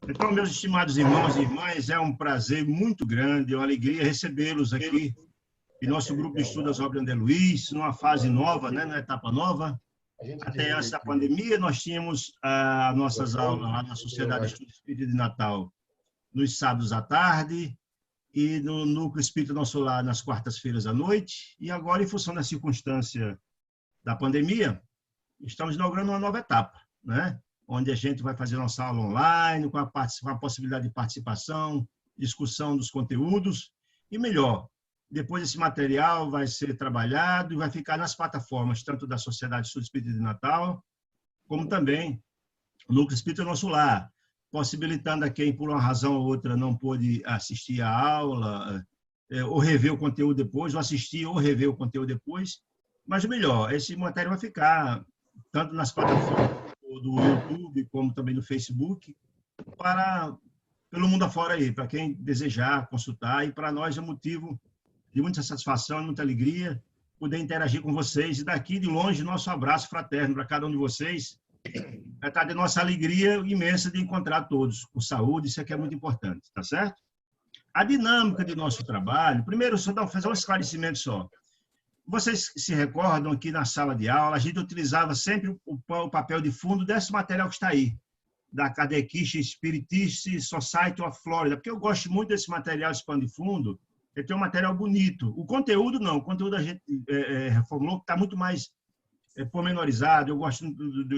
Então, meus estimados irmãos e irmãs, é um prazer muito grande, é uma alegria recebê-los aqui em nosso grupo de estudos Obra André Luiz, numa fase nova, né, numa etapa nova. Até antes da pandemia, nós tínhamos nossas aulas lá na Sociedade de Estudo Espírita de Natal, nos sábados à tarde, e no Núcleo Espírita Nosso Lar, nas quartas-feiras à noite. E agora, em função da circunstância da pandemia, estamos inaugurando uma nova etapa, né? Onde a gente vai fazer nossa aula online, com a possibilidade de participação, discussão dos conteúdos, e melhor, depois esse material vai ser trabalhado e vai ficar nas plataformas, tanto da Sociedade de Estudo Espírita de Natal, como também o Núcleo Espírita Nosso Lar, possibilitando a quem, por uma razão ou outra, não pôde assistir a aula, ou rever o conteúdo depois, ou assistir ou rever o conteúdo depois. Mas o melhor, esse material vai ficar tanto nas plataformas do YouTube, como também no Facebook, pelo mundo afora aí, para quem desejar consultar, e para nós é motivo de muita satisfação, muita alegria poder interagir com vocês, e daqui de longe, nosso abraço fraterno para cada um de vocês, vai estar de nossa alegria imensa de encontrar todos com saúde, isso aqui é muito importante, tá certo? A dinâmica de nosso trabalho, primeiro, só fazer um esclarecimento só. Vocês se recordam que na sala de aula a gente utilizava sempre o papel de fundo desse material que está aí, da Kardecist Spiritist Society of Florida, porque eu gosto muito desse material, esse pano de fundo, ele tem um material bonito. O conteúdo não, o conteúdo a gente reformulou, está muito mais pormenorizado, eu gosto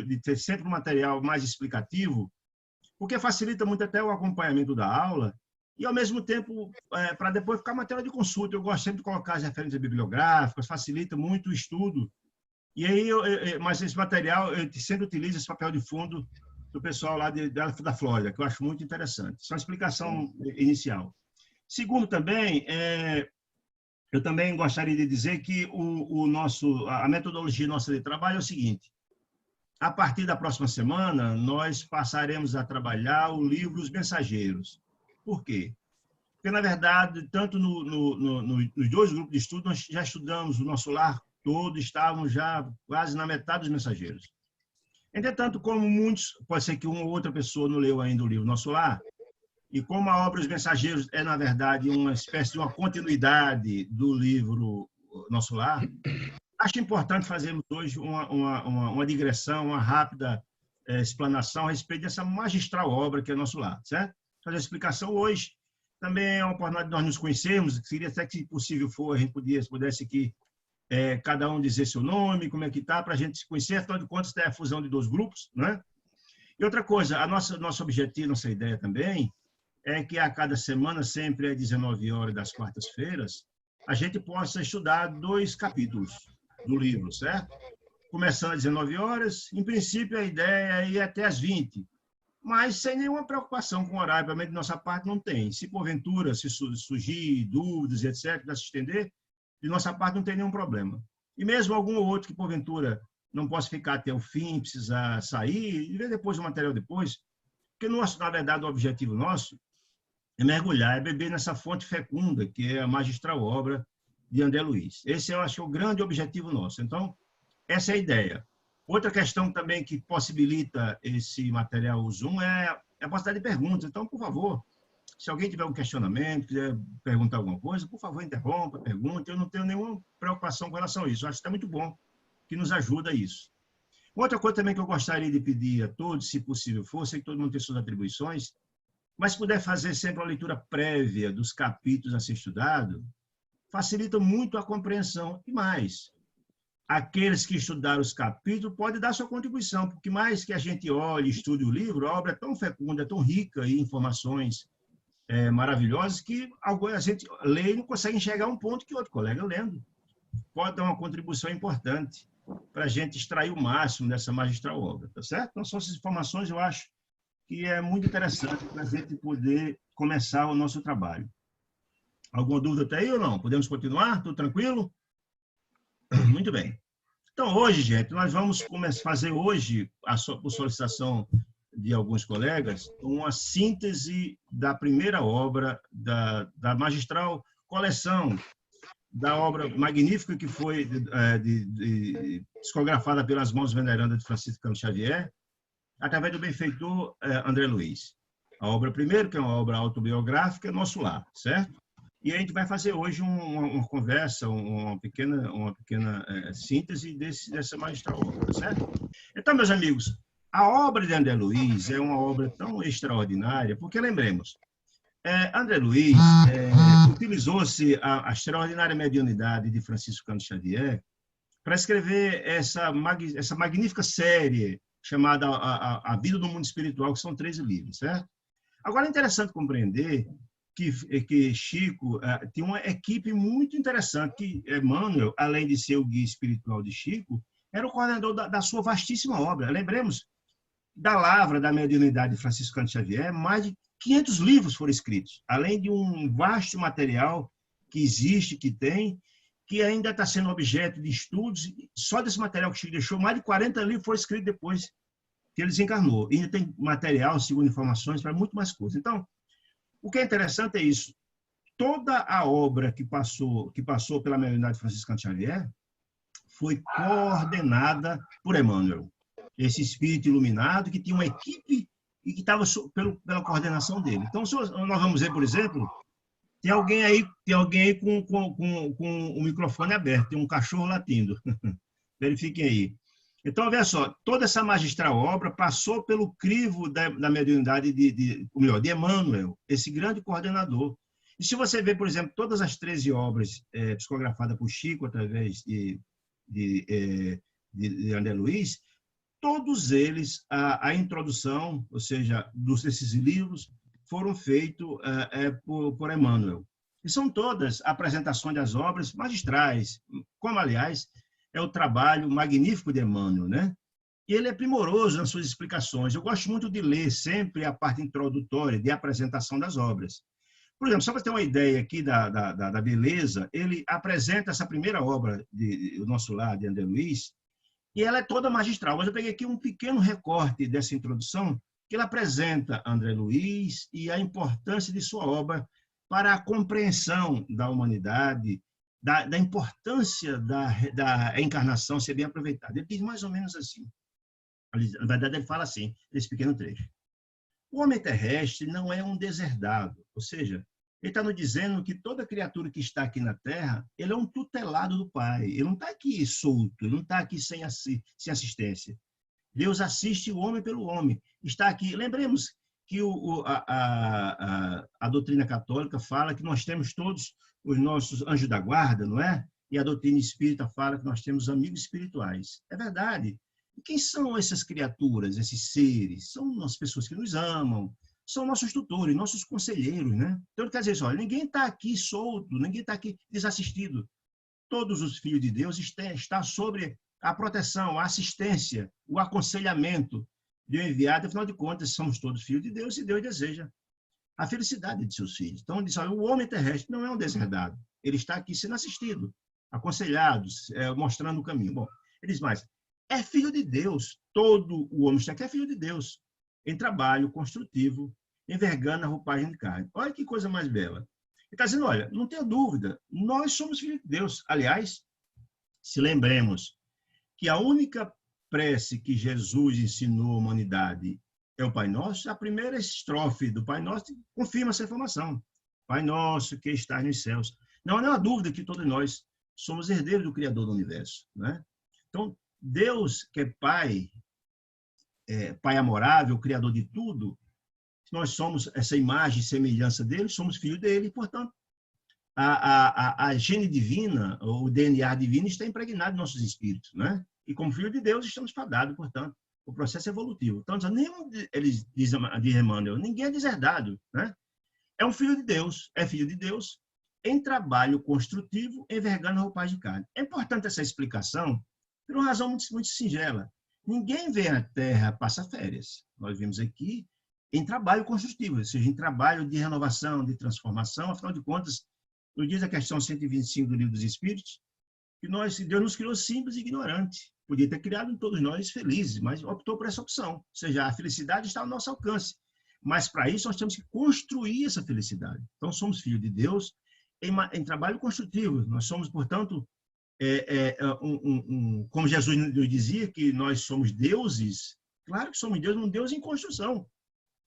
de ter sempre um material mais explicativo, porque facilita muito até o acompanhamento da aula, e, ao mesmo tempo, para depois ficar matéria de consulta. Eu gosto sempre de colocar as referências bibliográficas, facilita muito o estudo. E aí, mas esse material, eu sempre utilizo esse papel de fundo do pessoal lá da Flórida, que eu acho muito interessante. Isso é uma explicação inicial. Segundo, também, eu também gostaria de dizer que a metodologia nossa de trabalho é o seguinte: a partir da próxima semana, nós passaremos a trabalhar o livro Os Mensageiros. Por quê? Porque, na verdade, tanto nos dois grupos de estudo, nós já estudamos o nosso lar todo, estávamos já quase na metade dos Mensageiros. Entretanto, como muitos, pode ser que uma ou outra pessoa não leu ainda o livro Nosso Lar, e como a obra Os Mensageiros é, na verdade, uma espécie de uma continuidade do livro Nosso Lar, acho importante fazermos hoje uma digressão, uma rápida explanação a respeito dessa magistral obra que é Nosso Lar, certo? Fazer a explicação hoje. Também é uma oportunidade de nós nos conhecermos, seria até que, se possível for, a gente pudesse aqui, cada um dizer seu nome, como é que está, para a gente se conhecer, afinal de contas, é a fusão de dois grupos, né? E outra coisa, nosso objetivo, nossa ideia também, é que a cada semana, sempre às 19 horas das quartas-feiras, a gente possa estudar 2 capítulos do livro, certo? Começando às 19 horas, em princípio a ideia é ir até às 20, mas sem nenhuma preocupação com o horário, pelo menos de nossa parte não tem. Se porventura se surgir dúvidas, etc., para se estender, de nossa parte não tem nenhum problema. E mesmo algum ou outro que porventura não possa ficar até o fim, precisar sair, e ver depois o material depois, porque, na verdade, o objetivo nosso é mergulhar, é beber nessa fonte fecunda, que é a magistral obra de André Luiz. Esse eu acho que é o grande objetivo nosso. Então, essa é a ideia. Outra questão também que possibilita esse material Zoom é a possibilidade de perguntas. Então, por favor, se alguém tiver um questionamento, quiser perguntar alguma coisa, por favor, interrompa, pergunte. Eu não tenho nenhuma preocupação com relação a isso. Eu acho que é muito bom, que nos ajuda a isso. Outra coisa também que eu gostaria de pedir a todos, se possível for, sei que todo mundo tem suas atribuições, mas se puder fazer sempre a leitura prévia dos capítulos a ser estudado, facilita muito a compreensão. E mais, aqueles que estudaram os capítulos podem dar sua contribuição, porque mais que a gente olhe e estude o livro, a obra é tão fecunda, é tão rica em informações maravilhosas, que a gente lê e não consegue enxergar um ponto que outro colega lendo pode dar uma contribuição importante para a gente extrair o máximo dessa magistral obra, tá certo? Então, são essas informações, eu acho, que é muito interessante para a gente poder começar o nosso trabalho. Alguma dúvida até aí ou não? Podemos continuar? Tudo tranquilo? Muito bem. Então, hoje, gente, nós vamos fazer hoje, por solicitação de alguns colegas, uma síntese da primeira obra da magistral coleção da obra magnífica que foi psicografada pelas mãos venerandas de Francisco Cano Xavier, através do benfeitor André Luiz. A obra primeiro, que é uma obra autobiográfica, é Nosso Lar, certo? E a gente vai fazer hoje uma conversa, uma pequena síntese dessa magistral obra, certo? Então, meus amigos, a obra de André Luiz é uma obra tão extraordinária, porque lembremos, André Luiz utilizou-se a extraordinária mediunidade de Francisco Cândido Xavier para escrever essa magnífica série chamada A Vida do Mundo Espiritual, que são 13 livros, certo? Agora, é interessante compreender que Chico tinha uma equipe muito interessante, que Emmanuel, além de ser o guia espiritual de Chico, era o coordenador da sua vastíssima obra. Lembremos da lavra da mediunidade de Francisco Cândido Xavier, mais de 500 livros foram escritos, além de um vasto material que existe, que ainda está sendo objeto de estudos. Só desse material que Chico deixou, mais de 40 livros foram escritos depois que ele desencarnou. E ainda tem material, segundo informações, para muito mais coisas. Então, o que é interessante é isso. Toda a obra que passou pela mediunidade de Francisco Cândido Xavier foi coordenada por Emmanuel, esse espírito iluminado que tinha uma equipe e que estava pela coordenação dele. Então, nós vamos ver, por exemplo, tem alguém aí com o microfone aberto, tem um cachorro latindo. Verifiquem aí. Então, veja só, toda essa magistral obra passou pelo crivo da mediunidade de Emmanuel, esse grande coordenador. E se você vê, por exemplo, todas as 13 obras psicografadas por Chico, através de André Luiz, todos eles, a introdução, ou seja, desses livros, foram feitos por Emmanuel. E são todas apresentações das obras magistrais, como, aliás, é o trabalho magnífico de Emmanuel, né? E ele é primoroso nas suas explicações. Eu gosto muito de ler sempre a parte introdutória, de apresentação das obras. Por exemplo, só para ter uma ideia aqui da beleza, ele apresenta essa primeira obra, O Nosso Lar, de André Luiz, e ela é toda magistral. Mas eu peguei aqui um pequeno recorte dessa introdução, que ele apresenta André Luiz e a importância de sua obra para a compreensão da humanidade, da importância da encarnação ser bem aproveitada. Ele diz mais ou menos assim. Na verdade, ele fala assim, nesse pequeno trecho. O homem terrestre não é um deserdado, ou seja, ele está nos dizendo que toda criatura que está aqui na Terra, ele é um tutelado do Pai. Ele não está aqui solto, ele não está aqui sem assistência. Deus assiste o homem pelo homem. Está aqui. Lembremos que a doutrina católica fala que nós temos todos os nossos anjos da guarda, não é? E a doutrina espírita fala que nós temos amigos espirituais. É verdade. E quem são essas criaturas, esses seres? São as pessoas que nos amam, são nossos tutores, nossos conselheiros, né? Então, ele quer dizer isso, olha, ninguém está aqui solto, ninguém está aqui desassistido. Todos os filhos de Deus estão sobre a proteção, a assistência, o aconselhamento de um enviado. Afinal de contas, somos todos filhos de Deus e Deus deseja a felicidade de seus filhos. Então, ele diz, olha, o homem terrestre não é um deserdado. Ele está aqui sendo assistido, aconselhado, mostrando o caminho. Bom, ele diz mais, é filho de Deus. Todo o homem está aqui é filho de Deus, em trabalho construtivo, envergando a roupagem de carne. Olha que coisa mais bela. Ele está dizendo, olha, não tenha dúvida, nós somos filhos de Deus. Aliás, se lembremos que a única prece que Jesus ensinou à humanidade é o Pai Nosso, a primeira estrofe do Pai Nosso confirma essa informação. Pai Nosso que estás nos céus. Não há nenhuma dúvida que todos nós somos herdeiros do Criador do Universo, né? Então, Deus, que é Pai amorável, Criador de tudo, nós somos essa imagem e semelhança dele, somos filhos dele, e, portanto, a gene divina, o DNA divino está impregnado em nossos espíritos, né? E como filho de Deus, estamos fadados, portanto, o processo evolutivo. Então, eles dizem de Emmanuel, ninguém é deserdado, né? É um filho de Deus, em trabalho construtivo, envergando a roupagem de carne. É importante essa explicação por uma razão muito, muito singela. Ninguém vem à Terra passar férias. Nós vimos aqui em trabalho construtivo, ou seja, em trabalho de renovação, de transformação. Afinal de contas, nos diz a questão 125 do Livro dos Espíritos, que Deus nos criou simples e ignorante. Podia ter criado todos nós felizes, mas optou por essa opção. Ou seja, a felicidade está ao nosso alcance. Mas, para isso, nós temos que construir essa felicidade. Então, somos filhos de Deus em trabalho construtivo. Nós somos, portanto, como Jesus nos dizia, que nós somos deuses. Claro que somos deuses, um Deus em construção.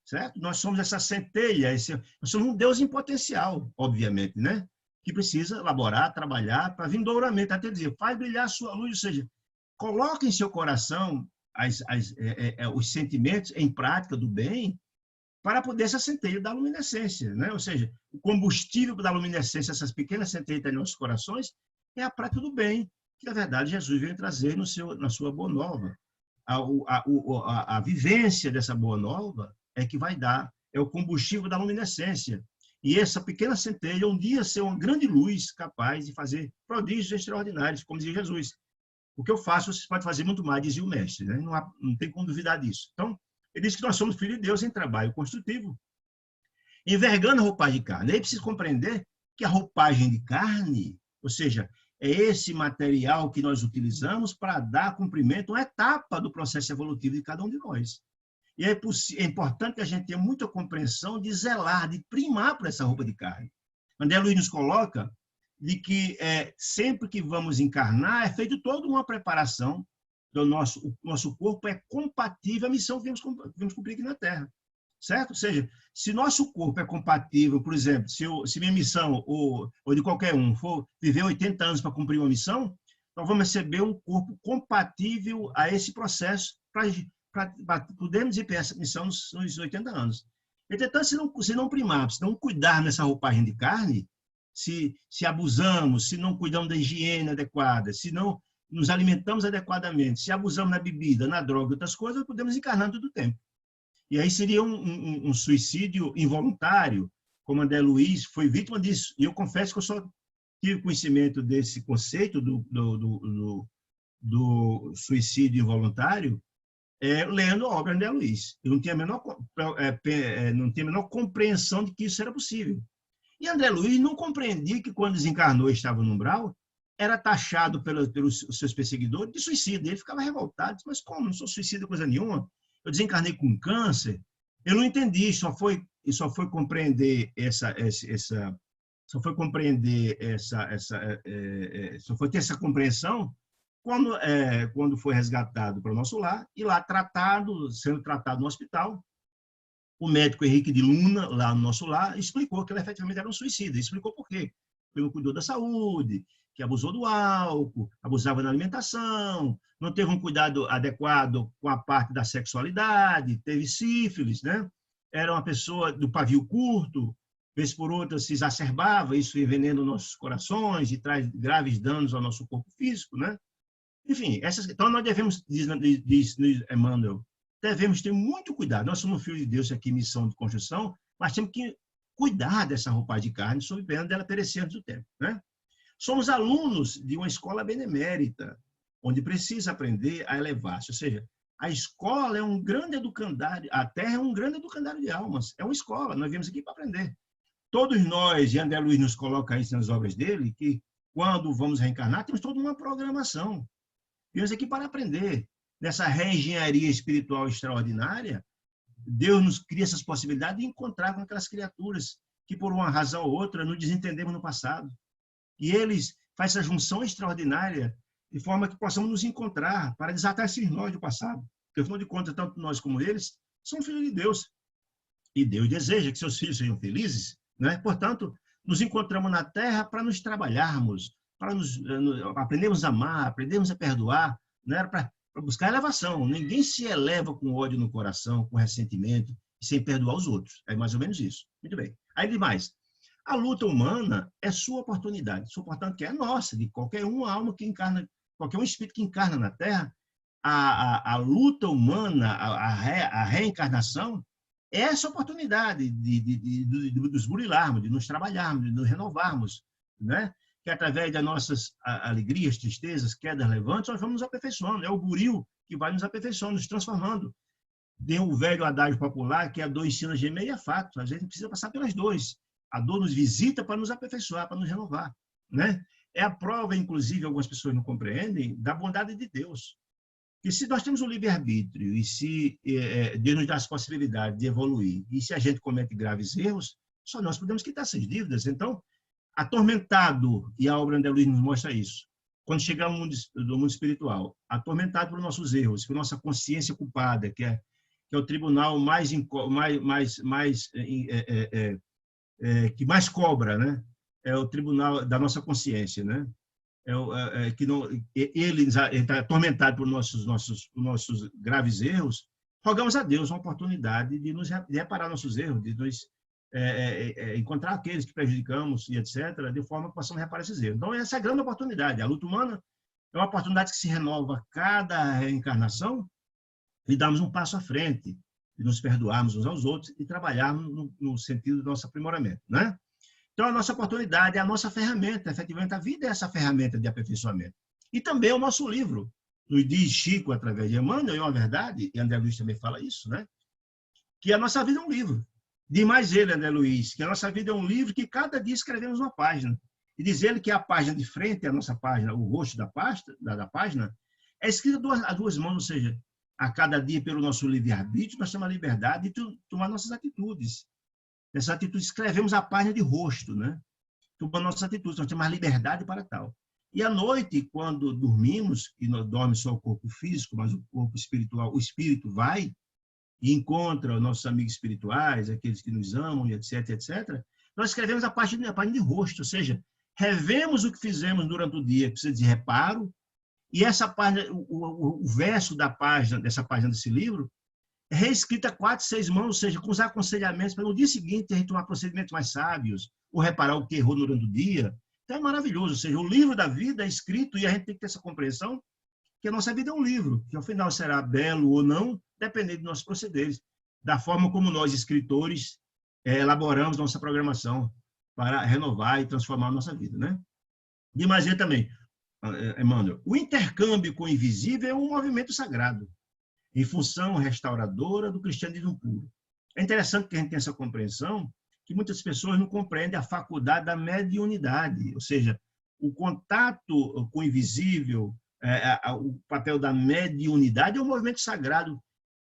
certo? Nós somos essa centelha, nós somos um Deus em potencial, obviamente, né? Que precisa elaborar, trabalhar para vindouramente, até dizer, faz brilhar a sua luz, ou seja, coloque em seu coração os sentimentos em prática do bem para poder essa centelha da luminescência, né? Ou seja, o combustível da luminescência, essas pequenas centelhas em nossos corações, é a prática do bem, que na verdade Jesus veio trazer na sua boa nova. A vivência dessa boa nova é que vai dar, é o combustível da luminescência. E essa pequena centelha um dia ser uma grande luz capaz de fazer prodígios extraordinários, como dizia Jesus. O que eu faço, vocês podem fazer muito mais, dizia o mestre, né? Não tem como duvidar disso. Então, ele diz que nós somos filhos de Deus em trabalho construtivo, envergando a roupagem de carne. Aí precisa compreender que a roupagem de carne, ou seja, é esse material que nós utilizamos para dar cumprimento a uma etapa do processo evolutivo de cada um de nós. E é importante que a gente tenha muita compreensão de zelar, de primar por essa roupa de carne. André Luiz nos coloca de que sempre que vamos encarnar, é feito toda uma preparação do nosso corpo, é compatível à missão que vamos cumprir aqui na Terra. Certo? Ou seja, se nosso corpo é compatível, por exemplo, se minha missão, ou de qualquer um, for viver 80 anos para cumprir uma missão, nós vamos receber um corpo compatível a esse processo para podermos desempenhar essa missão nos 80 anos. Entretanto, se não primarmos, se não cuidar nessa roupagem de carne, se abusamos, se não cuidamos da higiene adequada, se não nos alimentamos adequadamente, se abusamos na bebida, na droga e outras coisas, podemos encarnar todo o tempo. E aí seria um suicídio involuntário, como André Luiz foi vítima disso. E eu confesso que eu só tive conhecimento desse conceito do suicídio involuntário lendo a obra de André Luiz. Eu não tinha a menor compreensão de que isso era possível. E André Luiz não compreendia que, quando desencarnou e estava no umbral, era taxado pelos seus perseguidores de suicida. Ele ficava revoltado, mas como? Não sou suicida coisa nenhuma. Eu desencarnei com câncer. Eu não entendi, só foi compreender só foi ter essa compreensão quando foi resgatado para o nosso lar, e lá sendo tratado no hospital, o médico Henrique de Luna, lá no nosso lar, explicou que ele efetivamente era um suicida. Explicou por quê. Ele não cuidou da saúde, que abusou do álcool, abusava da alimentação, não teve um cuidado adequado com a parte da sexualidade, teve sífilis, né? Era uma pessoa do pavio curto, vez por outra se exacerbava, isso envenena nossos corações e traz graves danos ao nosso corpo físico, né? Enfim, então nós devemos, diz Emmanuel, devemos ter muito cuidado. Nós somos filhos de Deus aqui, missão de construção, mas temos que cuidar dessa roupagem de carne, sob pena dela perecer antes do tempo, né? Somos alunos de uma escola benemérita, onde precisa aprender a elevar-se. Ou seja, a escola é um grande educandário, a Terra é um grande educandário de almas, é uma escola, nós viemos aqui para aprender. Todos nós, e André Luiz nos coloca isso nas obras dele, que quando vamos reencarnar, temos toda uma programação. Viemos aqui para aprender. Nessa reengenharia espiritual extraordinária, Deus nos cria essas possibilidades de encontrar com aquelas criaturas que, por uma razão ou outra, nos desentendemos no passado. E eles fazem essa junção extraordinária de forma que possamos nos encontrar para desatar esses nós do passado. Porque, afinal de contas, tanto nós como eles são filhos de Deus. E Deus deseja que seus filhos sejam felizes, né? Portanto, nos encontramos na Terra para nos trabalharmos, para aprendermos a amar, aprendermos a perdoar, né? Para buscar elevação. Ninguém se eleva com ódio no coração, com ressentimento, sem perdoar os outros. É mais ou menos isso. Muito bem. Aí demais. A luta humana é sua oportunidade, portanto, que é nossa, de qualquer uma alma que encarna, qualquer um espírito que encarna na Terra. A luta humana, a reencarnação, é essa oportunidade de nos burilarmos, de nos trabalharmos, de nos renovarmos, né? Que através das nossas alegrias, tristezas, quedas, levantes, nós vamos nos aperfeiçoando. É o buril que vai nos aperfeiçoando, nos transformando. Tem o velho adágio popular que a dor ensina a gemer e é fato. Às vezes precisa passar pelas dores. A dor nos visita para nos aperfeiçoar, para nos renovar, né? É a prova, inclusive, algumas pessoas não compreendem, da bondade de Deus. E se nós temos um livre-arbítrio, e se Deus nos dá as possibilidades de evoluir, e se a gente comete graves erros, só nós podemos quitar essas dívidas. Então, atormentado, e a obra de André Luiz nos mostra isso, quando chegamos no mundo espiritual, atormentado por nossos erros, por nossa consciência culpada, que é que é o tribunal que mais cobra, né? É o tribunal da nossa consciência, né? Que não, ele está atormentado por nossos graves erros. Rogamos a Deus uma oportunidade de reparar nossos erros, de nos encontrar aqueles que prejudicamos e etc., de forma que possamos reparar esses erros. Então, essa é a grande oportunidade. A luta humana é uma oportunidade que se renova a cada reencarnação e damos um passo à frente, de nos perdoarmos uns aos outros e trabalharmos no sentido do nosso aprimoramento, né? Então, a nossa oportunidade é a nossa ferramenta. Efetivamente, a vida é essa ferramenta de aperfeiçoamento. E também o nosso livro. Nos diz Chico, através de Emmanuel, é uma verdade, e André Luiz também fala isso, né? Que a nossa vida é um livro. Diz mais ele, André Luiz, que a nossa vida é um livro que cada dia escrevemos uma página. E diz ele que a página de frente, a nossa página, o rosto da página, é escrita a duas mãos, ou seja, a cada dia, pelo nosso livre-arbítrio, nós temos a liberdade de tomar nossas atitudes. Nessa atitude, escrevemos a página de rosto, né? Tomando nossas atitudes, nós temos mais liberdade para tal. E à noite, quando dormimos, e não dorme só o corpo físico, mas o corpo espiritual, o espírito vai e encontra os nossos amigos espirituais, aqueles que nos amam, etc., etc., nós escrevemos a página de rosto, ou seja, revemos o que fizemos durante o dia, que precisa de reparo, e essa página, o verso da página, dessa página desse livro, é reescrita a 4, 6 mãos, ou seja, com os aconselhamentos para no dia seguinte a gente tomar procedimentos mais sábios, ou reparar o que errou durante o dia. Então é maravilhoso, ou seja, o livro da vida é escrito e a gente tem que ter essa compreensão que a nossa vida é um livro, que ao final será belo ou não, dependendo dos nossos procederes, da forma como nós, escritores, elaboramos nossa programação para renovar e transformar a nossa vida, né? De mais também, Emmanuel, o intercâmbio com o invisível é um movimento sagrado, em função restauradora do cristianismo puro. É interessante que a gente tenha essa compreensão, que muitas pessoas não compreendem a faculdade da mediunidade, ou seja, o contato com o invisível, o papel da mediunidade é um movimento sagrado.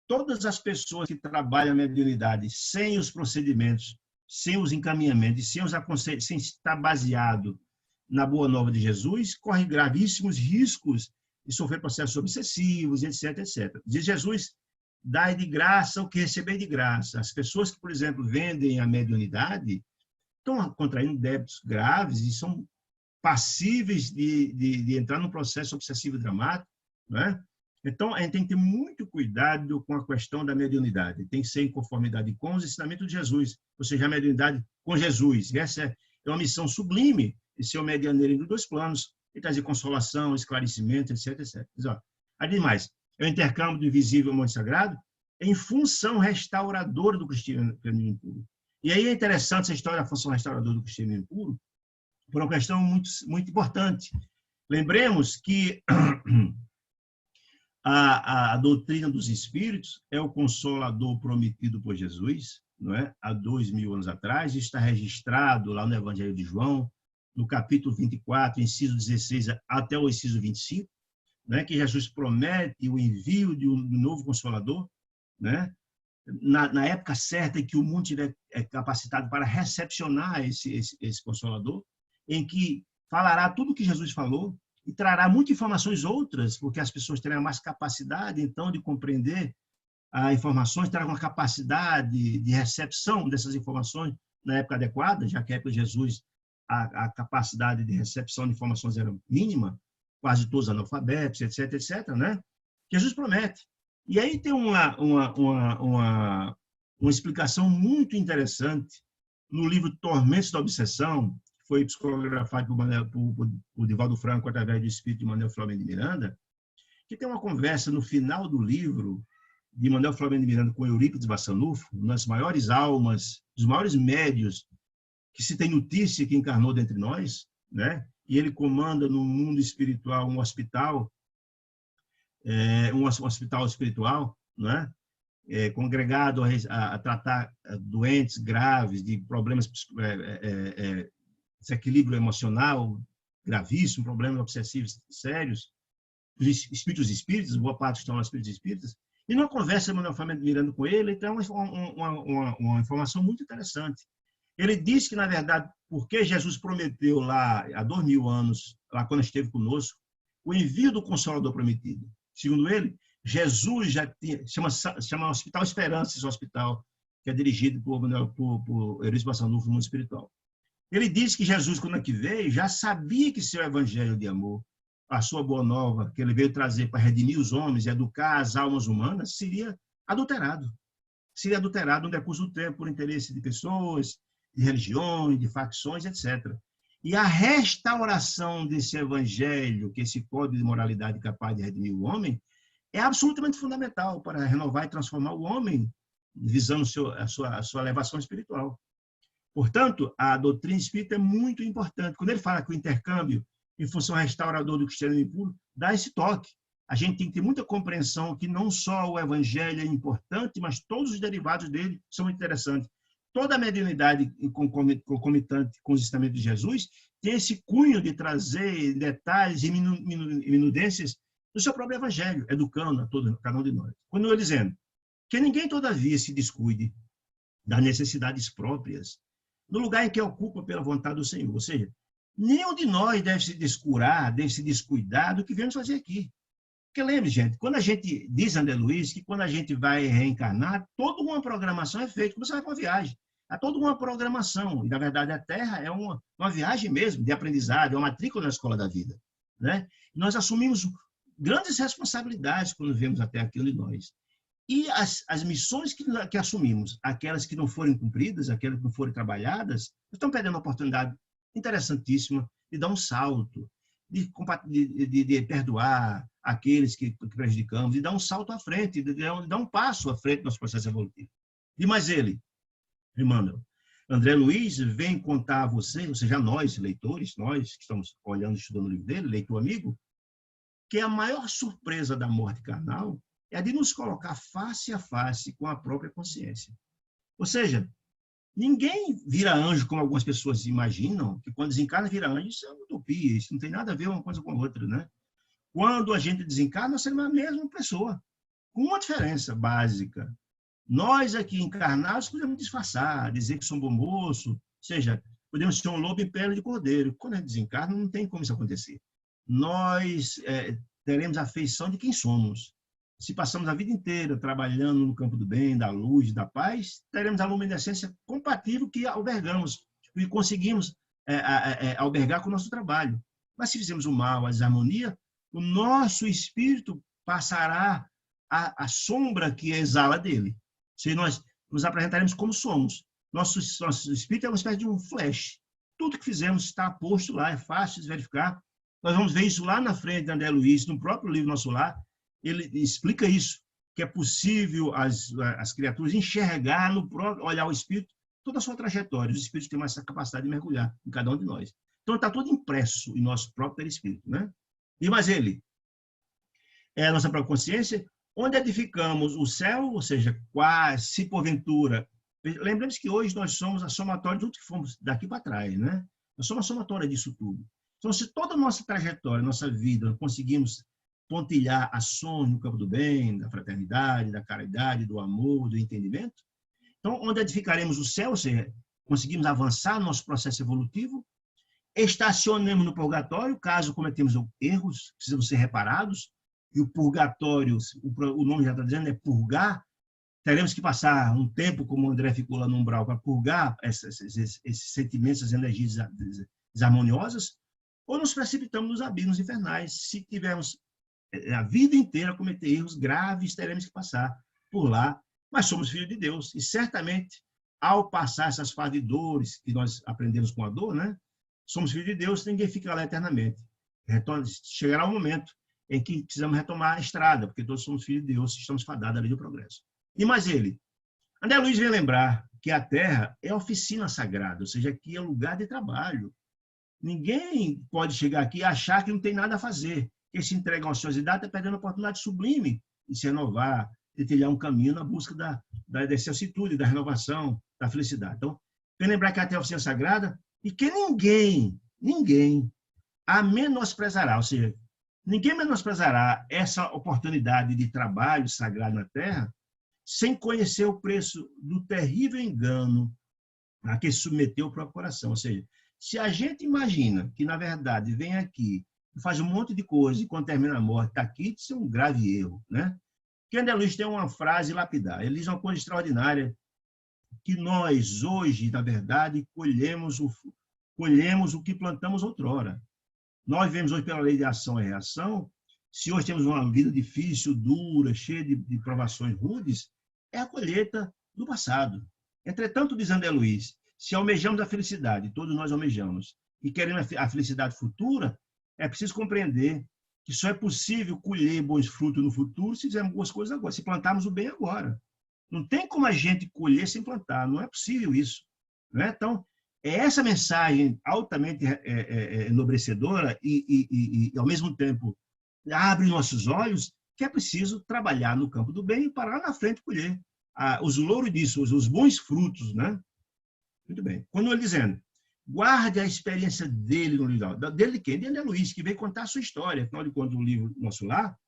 Todas as pessoas que trabalham a mediunidade sem os procedimentos, sem os encaminhamentos, sem os aconselhos, sem estar baseado na boa nova de Jesus, corre gravíssimos riscos de sofrer processos obsessivos, etc., etc. Diz Jesus, dai de graça o que receber de graça. As pessoas que, por exemplo, vendem a mediunidade estão contraindo débitos graves e são passíveis de entrar num processo obsessivo dramático, né? Então, a gente tem que ter muito cuidado com a questão da mediunidade. Tem que ser em conformidade com os ensinamentos de Jesus, ou seja, a mediunidade com Jesus. E essa é uma missão sublime de ser o medianeiro dos dois planos, e trazer consolação, esclarecimento, etc., etc. Mas, ó, ademais, é o intercâmbio do invisível ao mundo sagrado em função restauradora do cristianismo puro. E aí é interessante essa história da função restauradora do cristianismo puro, por uma questão muito, muito importante. Lembremos que a doutrina dos espíritos é o consolador prometido por Jesus, não é? Há 2000 anos atrás, está registrado lá no Evangelho de João, no capítulo 24, inciso 16 até o inciso 25, né, que Jesus promete o envio de um novo Consolador, né, na época certa em que o mundo estiver capacitado para recepcionar esse Consolador, em que falará tudo o que Jesus falou e trará muitas informações outras, porque as pessoas terão mais capacidade, então, de compreender as informações, terão uma capacidade de recepção dessas informações na época adequada, já que a época de Jesus a capacidade de recepção de informações era mínima, quase todos analfabetos, etc., etc., né? Jesus promete. E aí tem uma explicação muito interessante no livro Tormentos da Obsessão, que foi psicografado por Divaldo Franco através do espírito de Manuel Flamengo de Miranda, que tem uma conversa no final do livro de Manuel Flamengo de Miranda com Eurípides Bassanufo, uma das maiores almas, dos maiores médios que se tem notícia que encarnou dentre nós, né? E ele comanda no mundo espiritual um hospital espiritual, né? Congregado a tratar doentes graves, de problemas desequilíbrio emocional gravíssimo, problemas obsessivos sérios, os espíritos, boa parte estão nos espíritos espíritas, e numa conversa Manuel Flamengo Miranda com ele, então uma informação muito interessante. Ele diz que, na verdade, porque Jesus prometeu lá, há 2000 anos, lá quando esteve conosco, o envio do Consolador prometido. Segundo ele, Jesus já tinha, chama Hospital Esperança, esse hospital que é dirigido por Eurípides Barçanufo no mundo espiritual. Ele diz que Jesus, quando aqui veio, já sabia que seu evangelho de amor, a sua boa nova, que ele veio trazer para redimir os homens e educar as almas humanas, seria adulterado. Seria adulterado no decurso do tempo por interesse de pessoas, de religiões, de facções, etc. E a restauração desse evangelho, que é esse código de moralidade capaz de redimir o homem, é absolutamente fundamental para renovar e transformar o homem, visando a sua elevação espiritual. Portanto, a doutrina espírita é muito importante. Quando ele fala que o intercâmbio, em função restaurador do cristianismo puro, dá esse toque. A gente tem que ter muita compreensão que não só o evangelho é importante, mas todos os derivados dele são interessantes. Toda a mediunidade concomitante com os ensinamentos de Jesus tem esse cunho de trazer detalhes e minudências do seu próprio evangelho, educando a cada um de nós. Continua dizendo que ninguém, todavia, se descuide das necessidades próprias no lugar em que ocupa pela vontade do Senhor. Ou seja, nenhum de nós deve se descurar, deve se descuidar do que viemos fazer aqui. Porque lembre, gente, quando a gente diz, André Luiz, que quando a gente vai reencarnar, toda uma programação é feita. Quando você vai para uma viagem, há toda uma programação. E, na verdade, a Terra é uma viagem mesmo, de aprendizado, é uma matrícula na escola da vida. Né? E nós assumimos grandes responsabilidades quando viemos até aquilo de nós. E as missões que assumimos, aquelas que não forem cumpridas, aquelas que não forem trabalhadas, estão perdendo uma oportunidade interessantíssima de dar um salto, de perdoar aqueles que prejudicamos, de dar um salto à frente, de dar um passo à frente no nosso processo evolutivo. E mais ele, Emmanuel, André Luiz vem contar a você, ou seja, nós, leitores, nós que estamos olhando, estudando o livro dele, leitor amigo, que a maior surpresa da morte carnal é a de nos colocar face a face com a própria consciência. Ou seja, ninguém vira anjo como algumas pessoas imaginam, que quando desencarna vira anjo, isso é uma utopia, isso não tem nada a ver uma coisa com a outra, né? Quando a gente desencarna, nós somos a mesma pessoa, com uma diferença básica. Nós aqui encarnados podemos disfarçar, dizer que somos bom moço, ou seja, podemos ser um lobo em pele de cordeiro. Quando a gente desencarna, não tem como isso acontecer. Nós teremos a feição de quem somos. Se passamos a vida inteira trabalhando no campo do bem, da luz, da paz, teremos a luminescência compatível que albergamos e conseguimos albergar com o nosso trabalho. Mas se fizermos o mal, a desarmonia, o nosso espírito passará a sombra que exala dele. Se nós nos apresentaremos como somos. Nosso espírito é uma espécie de um flash. Tudo que fizemos está posto lá, é fácil de verificar. Nós vamos ver isso lá na frente de André Luiz, no próprio livro Nosso Lar. Ele explica isso, que é possível as criaturas enxergar no próprio, olhar o espírito, toda a sua trajetória. Os espíritos têm essa capacidade de mergulhar em cada um de nós. Então, está tudo impresso em nosso próprio perispírito, né? E mais ele, é a nossa própria consciência, onde edificamos o céu, ou seja, quase, se porventura... Lembremos que hoje nós somos a somatória de tudo que fomos daqui para trás, né? Nós somos a somatória disso tudo. Então, se toda a nossa trajetória, nossa vida, conseguimos pontilhar ações no campo do bem, da fraternidade, da caridade, do amor, do entendimento, então, onde edificaremos o céu, ou seja, conseguimos avançar no nosso processo evolutivo, estacionemos no purgatório, caso cometemos erros, precisamos ser reparados, e o purgatório, o nome já está dizendo, é purgar, teremos que passar um tempo, como o André ficou lá no umbral, para purgar esses sentimentos, essas energias desarmoniosas, ou nos precipitamos nos abismos infernais. Se tivermos a vida inteira a cometer erros graves, teremos que passar por lá, mas somos filhos de Deus, e certamente, ao passar essas fases de dores, que nós aprendemos com a dor, né? Somos filhos de Deus, ninguém fica lá eternamente. Chegará um momento em que precisamos retomar a estrada, porque todos somos filhos de Deus, estamos fadados à lei do progresso. E mais ele. André Luiz vem lembrar que a Terra é oficina sagrada, ou seja, aqui é lugar de trabalho. Ninguém pode chegar aqui e achar que não tem nada a fazer. Quem se entrega a uma ociosidade está perdendo a oportunidade sublime de se renovar, de trilhar um caminho na busca da excelsitude, da renovação, da felicidade. Então, vem lembrar que a Terra é oficina sagrada e que ninguém a menosprezará, ou seja, ninguém menosprezará essa oportunidade de trabalho sagrado na Terra sem conhecer o preço do terrível engano a que submeteu o próprio coração. Ou seja, se a gente imagina que, na verdade, vem aqui, faz um monte de coisa e quando termina a morte está aqui, isso é um grave erro, né? que André Luiz tem uma frase lapidar. Ele diz uma coisa extraordinária, que nós, hoje, na verdade, colhemos o que plantamos outrora. Nós vivemos hoje pela lei de ação e reação. Se hoje temos uma vida difícil, dura, cheia de provações rudes, é a colheita do passado. Entretanto, diz André Luiz, se almejamos a felicidade, todos nós almejamos, e queremos a felicidade futura, é preciso compreender que só é possível colher bons frutos no futuro se fizermos boas coisas agora, se plantarmos o bem agora. Não tem como a gente colher sem plantar, não é possível isso. Né? Então, é essa mensagem altamente enobrecedora e, ao mesmo tempo, abre nossos olhos que é preciso trabalhar no campo do bem e parar na frente colher os louros disso, os bons frutos. Né? Muito bem. Quando ele dizendo, guarde a experiência dele no livro. Dele de quem? De André Luiz, que veio contar a sua história. Afinal de contas, o livro Nosso Lar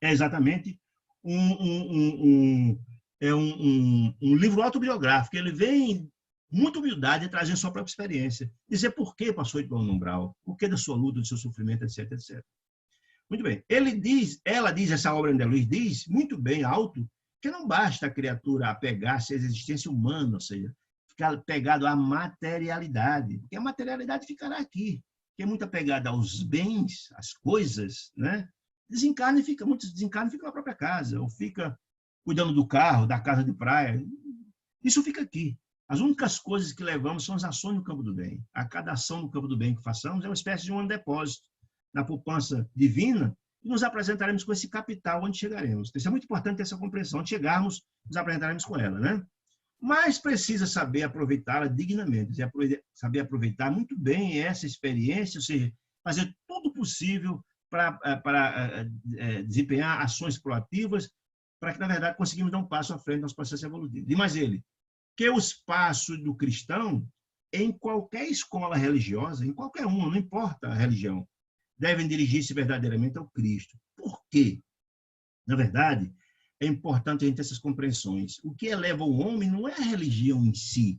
é exatamente um livro autobiográfico. Ele vem, muita humildade, trazendo sua própria experiência. Dizer por que passou de no umbral, por que da sua luta, do seu sofrimento, etc, etc. Muito bem. Ela diz, essa obra de André Luiz diz, muito bem, alto, que não basta a criatura apegar-se à existência humana, ou seja, ficar pegado à materialidade, porque a materialidade ficará aqui, que é muito apegada aos bens, às coisas, né? Muitos desencarnam e ficam na própria casa, ou fica cuidando do carro, da casa de praia. Isso fica aqui. As únicas coisas que levamos são as ações no campo do bem. A cada ação no campo do bem que façamos é uma espécie de um depósito na poupança divina, e nos apresentaremos com esse capital onde chegaremos. Isso é muito importante ter essa compreensão. Onde chegarmos, nos apresentaremos com ela, né? Mas precisa saber aproveitá-la dignamente, saber aproveitar muito bem essa experiência, ou seja, fazer tudo possível para desempenhar ações proativas, para que, na verdade, conseguimos dar um passo à frente no nosso processo evolutivo. E mais ele, que os passos do cristão, em qualquer escola religiosa, em qualquer uma, não importa a religião, devem dirigir-se verdadeiramente ao Cristo. Por quê? Na verdade, é importante a gente ter essas compreensões. O que eleva o homem não é a religião em si.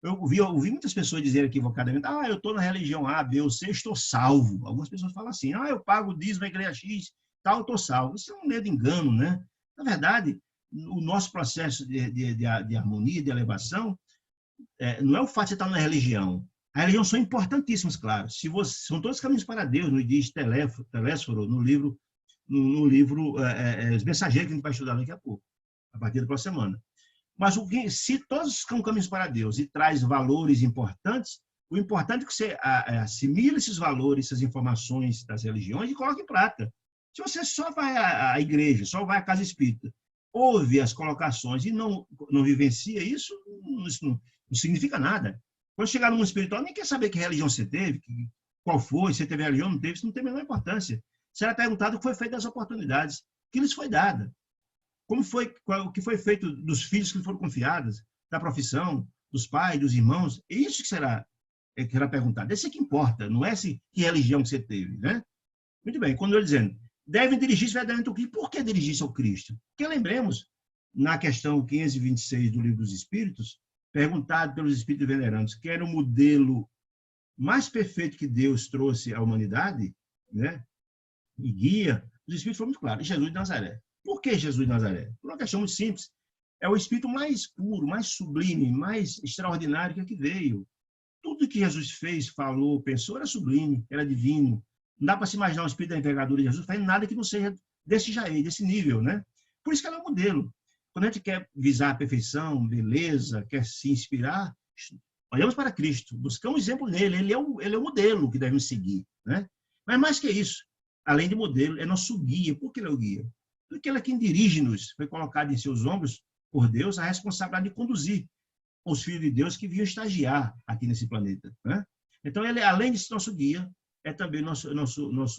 Eu ouvi muitas pessoas dizerem equivocadamente, eu estou na religião A, B ou C, estou salvo. Algumas pessoas falam assim, eu pago o dízimo na igreja X, tal, estou salvo. Isso é um medo de engano, né? Na verdade, o nosso processo de harmonia, de elevação, não é o fato de você estar na religião. A religião são importantíssimas, claro. São todos caminhos para Deus, nos diz Telésforo, no livro Os Mensageiros, que a gente vai estudar daqui a pouco, a partir da próxima semana. Mas se todos são caminhos para Deus e traz valores importantes, o importante é que você assimile esses valores, essas informações das religiões e coloque em prática. Se você só vai à igreja, só vai à casa espírita, ouve as colocações e não vivencia isso não significa nada. Quando chegar no mundo espiritual, nem quer saber que religião você teve, qual foi, se você teve religião ou não teve, isso não tem a menor importância. Será perguntado o que foi feito das oportunidades que lhes foi dada. O que foi feito dos filhos que lhe foram confiados, da profissão, dos pais, dos irmãos. É isso que será perguntado. Esse é que importa, não é que religião que você teve. Né? Muito bem, quando ele dizendo, devem dirigir-se verdadeiramente ao Cristo. Por que dirigir-se ao Cristo? Porque lembremos, na questão 526 do Livro dos Espíritos, perguntado pelos Espíritos Venerandos, que era o modelo mais perfeito que Deus trouxe à humanidade, né? E guia, os Espíritos foram muito claros, Jesus de Nazaré. Por que Jesus de Nazaré? Por uma questão muito simples. É o Espírito mais puro, mais sublime, mais extraordinário que veio. Tudo que Jesus fez, falou, pensou, era sublime, era divino. Não dá para se imaginar o Espírito da envergadura de Jesus fazendo nada que não seja desse nível, né? Por isso que ela é um modelo. Quando a gente quer visar a perfeição, beleza, quer se inspirar, olhamos para Cristo, buscamos exemplo nele, ele é o modelo que devemos seguir, né? Mas mais que isso, além de modelo, é nosso guia. Por que ele é o guia? Porque ele é quem dirige-nos, foi colocado em seus ombros por Deus a responsabilidade de conduzir os filhos de Deus que vinham estagiar aqui nesse planeta, né? Então, ele, além de ser nosso guia, é também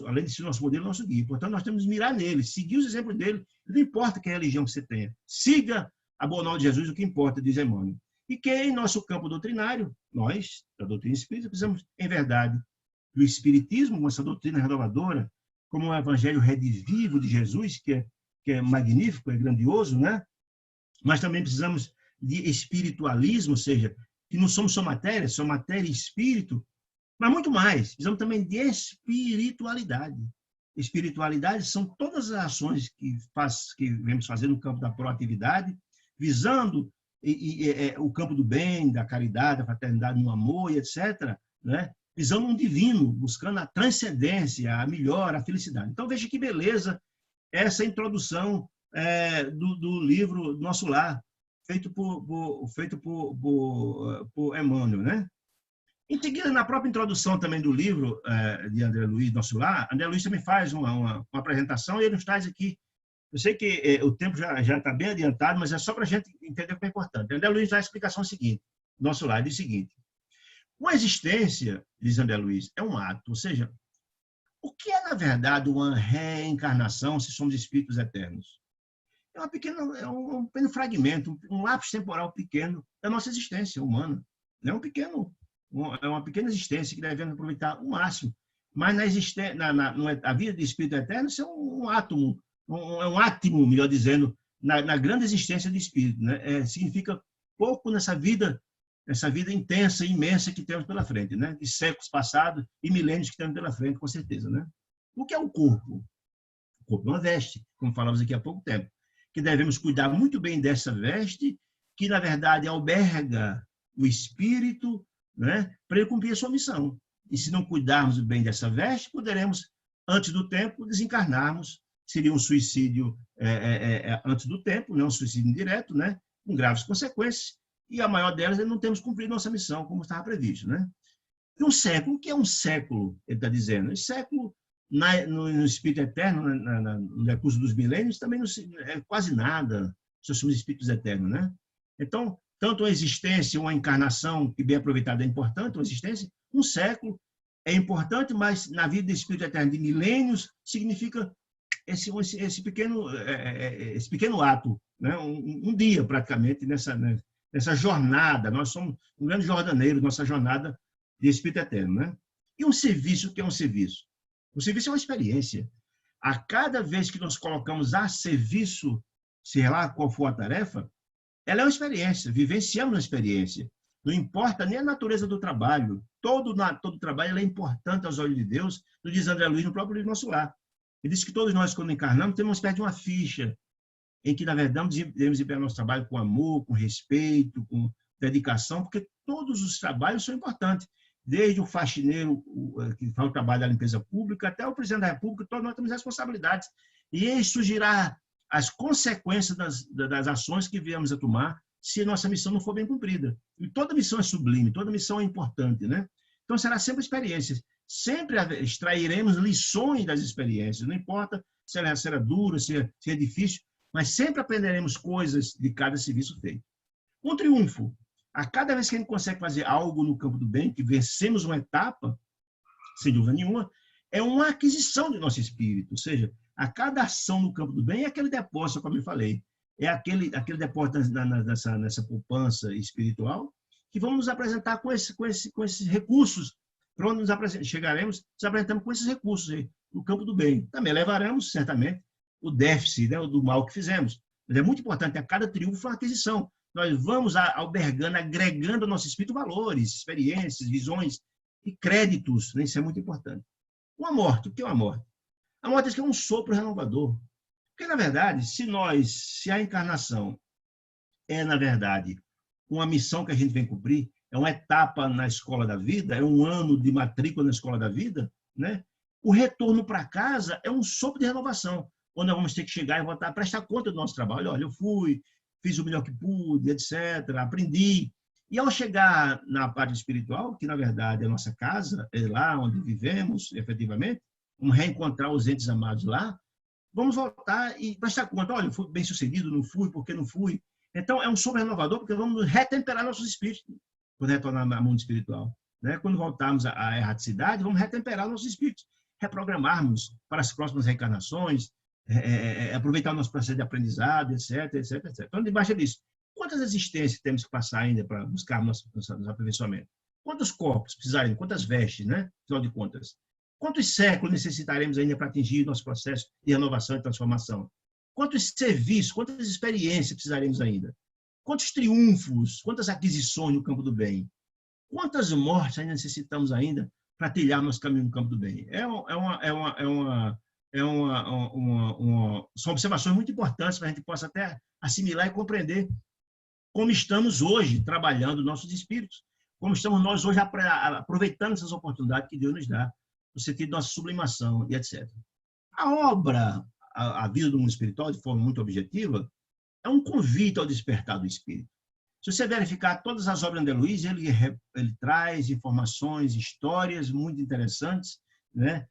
além de ser nosso modelo, nosso guia. Portanto, nós temos que mirar nele, seguir os exemplos dele, não importa que religião que você tenha. Siga a boa nova de Jesus, o que importa, diz Emmanuel. E que em nosso campo doutrinário, nós, da doutrina espírita, precisamos, em verdade, do espiritismo, com essa doutrina renovadora, como o evangelho redivivo de Jesus, que é magnífico, é grandioso, né? Mas também precisamos de espiritualismo, ou seja, que não somos só matéria e espírito, mas muito mais. Precisamos também de espiritualidade. espiritualidade são todas as ações que vemos fazer no campo da proatividade, visando o campo do bem, da caridade, da fraternidade, no amor e etc., né? Visando um divino, buscando a transcendência, a melhora, a felicidade. Então, veja que beleza essa introdução do livro Nosso Lar, feito por Emmanuel, né? Em seguida, na própria introdução também do livro de André Luiz, Nosso Lar, André Luiz também faz uma apresentação e ele nos traz aqui. Eu sei que o tempo já está bem adiantado, mas é só para a gente entender o que é importante. André Luiz dá a explicação seguinte, Nosso Lar, diz o seguinte: uma existência, diz André Luiz, é um ato, ou seja, o que é, na verdade, uma reencarnação se somos espíritos eternos? É um pequeno fragmento, um lapso temporal pequeno da nossa existência humana. É uma pequena existência que devemos aproveitar o máximo. Mas a vida de espírito eterno, isso é um átomo, é um átimo, melhor dizendo, na grande existência do espírito, né? Significa pouco nessa vida intensa e imensa que temos pela frente, né? De séculos passados e milênios que temos pela frente, com certeza, né? O que é o corpo? O corpo é uma veste, como falamos aqui há pouco tempo, que devemos cuidar muito bem dessa veste, que, na verdade, alberga o espírito, né? Para ele cumprir a sua missão. E se não cuidarmos bem dessa veste, poderemos, antes do tempo, desencarnarmos. Seria um suicídio antes do tempo, não um suicídio indireto, né? Com graves consequências. E a maior delas é não termos cumprido nossa missão, como estava previsto, né? E um século, o que é um século, ele está dizendo? Um século, no Espírito Eterno, no decurso dos milênios, também não é quase nada, se somos espíritos eternos, né? Então, tanto a existência, uma encarnação que bem aproveitada é importante, uma existência, um século é importante, mas na vida do Espírito Eterno de milênios significa esse pequeno ato, né? Um dia, praticamente, nessa jornada. Nós somos um grande jordaneiro, nossa jornada de Espírito Eterno, né? E um serviço, o que é um serviço? O serviço é uma experiência. A cada vez que nos colocamos a serviço, sei lá qual for a tarefa, ela é uma experiência, vivenciamos uma experiência. Não importa nem a natureza do trabalho. Todo trabalho é importante aos olhos de Deus, nos diz André Luiz no próprio livro Nosso Lar. Ele diz que todos nós, quando encarnamos, temos uma espécie de uma ficha, em que, na verdade, devemos desempenhar nosso trabalho com amor, com respeito, com dedicação, porque todos os trabalhos são importantes. Desde o faxineiro que faz o trabalho da limpeza pública até o presidente da República, todos nós temos responsabilidades. E isso surgirá as consequências das ações que viemos a tomar se a nossa missão não for bem cumprida. E toda missão é sublime, toda missão é importante, né? Então, será sempre experiências. Sempre extrairemos lições das experiências, não importa se ela será dura, se é difícil, mas sempre aprenderemos coisas de cada serviço feito. Um triunfo. A cada vez que a gente consegue fazer algo no campo do bem, que vencemos uma etapa, sem dúvida nenhuma, é uma aquisição do nosso espírito. Ou seja, a cada ação no campo do bem é aquele depósito, como eu falei, é aquele depósito nessa poupança espiritual que vamos nos apresentar com esses recursos. Para onde chegaremos, nos apresentamos com esses recursos aí, no campo do bem. Também levaremos, certamente, o déficit, né, do mal que fizemos. Mas é muito importante, a cada triunfo uma aquisição. Nós vamos albergando, agregando ao nosso espírito valores, experiências, visões e créditos. Isso é muito importante. Uma morte, o que é uma morte? A morte é um sopro renovador. Porque, na verdade, se a encarnação é, na verdade, uma missão que a gente vem cumprir, é uma etapa na escola da vida, é um ano de matrícula na escola da vida, né? O retorno para casa é um sopro de renovação, onde nós vamos ter que chegar e voltar a prestar conta do nosso trabalho. Olha, eu fiz o melhor que pude, etc., aprendi. E ao chegar na parte espiritual, que na verdade é a nossa casa, é lá onde vivemos, efetivamente, vamos reencontrar os entes amados lá, vamos voltar e prestar conta. Olha, eu fui bem sucedido, não fui, por que não fui? Então, é um sopro renovador, porque vamos retemperar nossos espíritos quando retornar ao mundo espiritual. Né? Quando voltarmos à erraticidade, vamos retemperar nossos espíritos, reprogramarmos para as próximas reencarnações, aproveitar o nosso processo de aprendizado, etc, etc, etc. Então, debaixo disso, quantas existências temos que passar ainda para buscar nosso aperfeiçoamento? Quantos corpos precisaremos? Quantas vestes, né? Afinal de contas. Quantos séculos necessitaremos ainda para atingir nosso processo de renovação e transformação? Quantos serviços, quantas experiências precisaremos ainda? Quantos triunfos, quantas aquisições no campo do bem? Quantas mortes ainda necessitamos ainda para trilhar nosso caminho no campo do bem? É uma são observações muito importantes para a gente possa até assimilar e compreender como estamos hoje trabalhando nossos espíritos, como estamos nós hoje aproveitando essas oportunidades que Deus nos dá, no sentido de nossa sublimação e etc. A obra, a vida do mundo espiritual, de forma muito objetiva, é um convite ao despertar do espírito. Se você verificar todas as obras de André Luiz, ele traz informações, histórias muito interessantes, né?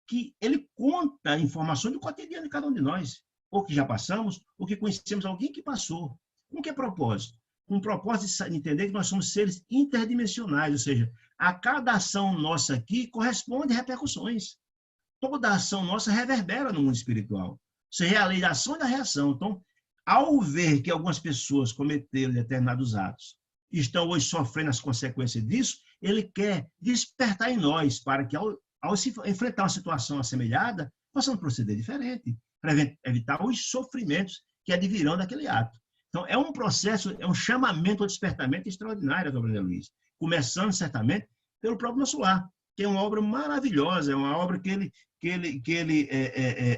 Que ele conta informações do cotidiano de cada um de nós, ou que já passamos, ou que conhecemos alguém que passou. Com que propósito? Com o propósito de entender que nós somos seres interdimensionais, ou seja, a cada ação nossa aqui corresponde a repercussões. Toda ação nossa reverbera no mundo espiritual. Ou seja, é a lei da ação e da reação. Então, ao ver que algumas pessoas cometeram determinados atos e estão hoje sofrendo as consequências disso, ele quer despertar em nós para que, ao se enfrentar uma situação assemelhada, possamos proceder diferente, para evitar os sofrimentos que advirão daquele ato. Então, é um processo, é um chamamento ao despertamento extraordinário da obra de Luiz, começando, certamente, pelo próprio Nosso Lar, que é uma obra maravilhosa, é uma obra que ele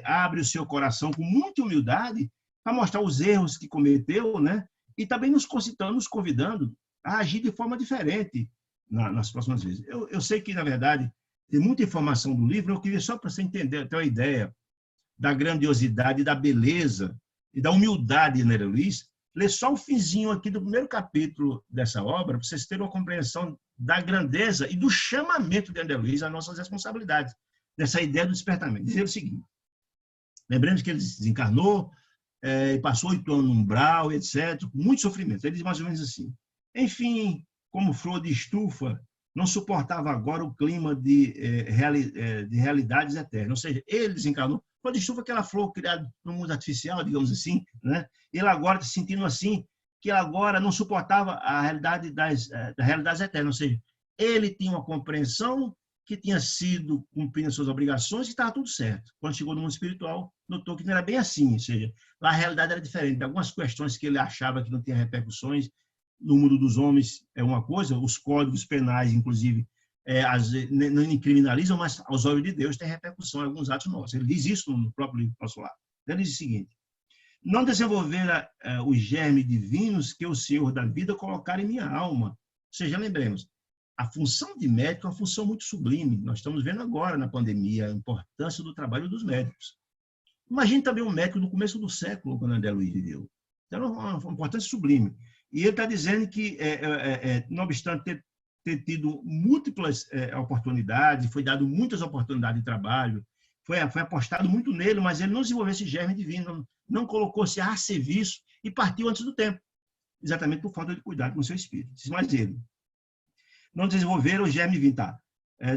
abre o seu coração com muita humildade para mostrar os erros que cometeu, né? E também nos convidando a agir de forma diferente nas próximas vezes. Eu sei que, na verdade, tem muita informação do livro, eu queria só para você entender, ter uma ideia da grandiosidade, da beleza e da humildade de André Luiz, ler só o finzinho aqui do primeiro capítulo dessa obra, para vocês terem uma compreensão da grandeza e do chamamento de André Luiz às nossas responsabilidades, dessa ideia do despertamento. Dizer o seguinte, lembremos que ele desencarnou, e passou 8 anos no umbral, etc., com muito sofrimento. Ele diz mais ou menos assim, enfim, como flor de estufa, não suportava agora o clima de realidades eternas. Ou seja, ele desencarnou. Flor de estufa é aquela flor criada no mundo artificial, digamos assim, né? Ele agora, se sentindo assim, que ele agora não suportava a realidade das realidades eternas. Ou seja, ele tinha uma compreensão que tinha sido cumprindo suas obrigações e estava tudo certo. Quando chegou no mundo espiritual, notou que não era bem assim, ou seja, lá a realidade era diferente. Algumas questões que ele achava que não tinha repercussões no mundo dos homens é uma coisa, os códigos penais, inclusive, não criminalizam, mas aos olhos de Deus tem repercussão em alguns atos nossos. Ele diz isso no próprio livro Nosso Lar. Ele diz o seguinte, não desenvolver os germes divinos que o Senhor da vida colocar em minha alma. Ou seja, lembremos, a função de médico é uma função muito sublime. Nós estamos vendo agora, na pandemia, a importância do trabalho dos médicos. Imagine também um médico no começo do século, quando André Luiz viveu. Então, uma importância sublime. E ele está dizendo que, não obstante ter tido múltiplas oportunidades, foi dado muitas oportunidades de trabalho, foi apostado muito nele, mas ele não desenvolveu esse germe divino, não colocou-se a serviço e partiu antes do tempo, exatamente por falta de cuidado com o seu espírito. Mas ele não desenvolveram o germe divino, tá?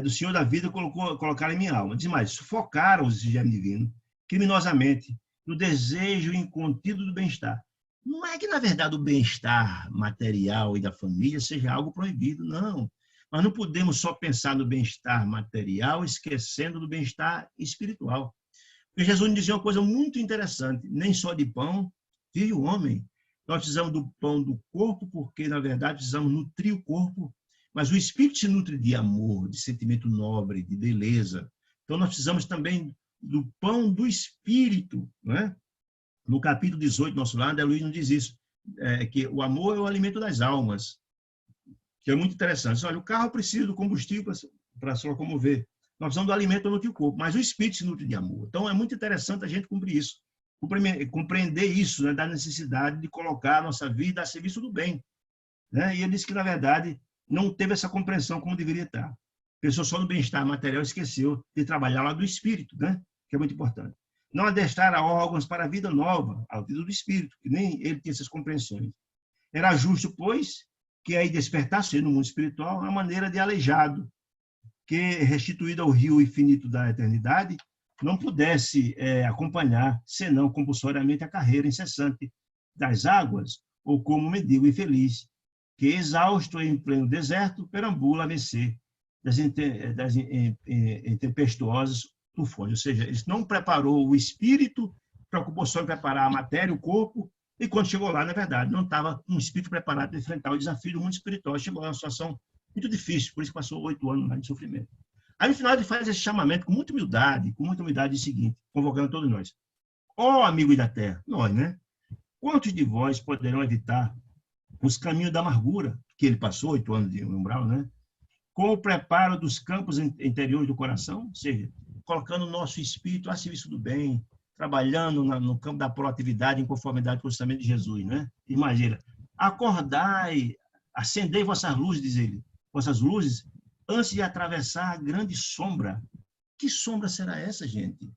Do Senhor da vida colocaram em minha alma. Diz mais, sufocaram os germes divinos criminosamente no desejo incontido do bem-estar. Não é que, na verdade, o bem-estar material e da família seja algo proibido, não. Nós não podemos só pensar no bem-estar material, esquecendo do bem-estar espiritual. Porque Jesus nos dizia uma coisa muito interessante, nem só de pão vive o homem. Nós precisamos do pão do corpo, porque, na verdade, precisamos nutrir o corpo, mas o espírito se nutre de amor, de sentimento nobre, de beleza. Então, nós precisamos também do pão do espírito, não é? No capítulo 18 do Nosso Lar, André Luiz nos diz isso, que o amor é o alimento das almas, que é muito interessante. Olha, o carro precisa do combustível para se locomover. Nós precisamos do alimento para nutrir o corpo, mas o espírito se nutre de amor. Então, é muito interessante a gente cumprir isso, compreender isso, né, da necessidade de colocar a nossa vida a serviço do bem. Né? E ele disse que, na verdade, não teve essa compreensão como deveria estar. Pensou só no bem-estar material e esqueceu de trabalhar lá do espírito, né? Que é muito importante. Não adestrar a órgãos para a vida nova, a vida do espírito, que nem ele tinha essas compreensões. Era justo, pois, que aí despertasse no mundo espiritual uma maneira de aleijado, que, restituído ao rio infinito da eternidade, não pudesse acompanhar, senão compulsoriamente, a carreira incessante das águas, ou como mendigo infeliz, que, exausto em pleno deserto, perambula a vencer das intempestuosas tufões. Ou seja, ele não preparou o espírito, preocupou só em preparar a matéria, o corpo, e quando chegou lá, na verdade, não estava um espírito preparado para enfrentar o desafio do mundo espiritual. Chegou a uma situação muito difícil, por isso passou 8 anos lá de sofrimento. Aí, no final, ele faz esse chamamento com muita humildade, o seguinte, convocando todos nós. Ó amigos da terra, nós, né? Quantos de vós poderão evitar os caminhos da amargura que ele passou, 8 anos de umbral, né? Com o preparo dos campos interiores do coração, ou seja, colocando o nosso espírito a serviço do bem, trabalhando no campo da proatividade em conformidade com o ensinamento de Jesus, né? Imagina, acordai, acendei vossas luzes, diz ele, vossas luzes, antes de atravessar a grande sombra. Que sombra será essa, gente?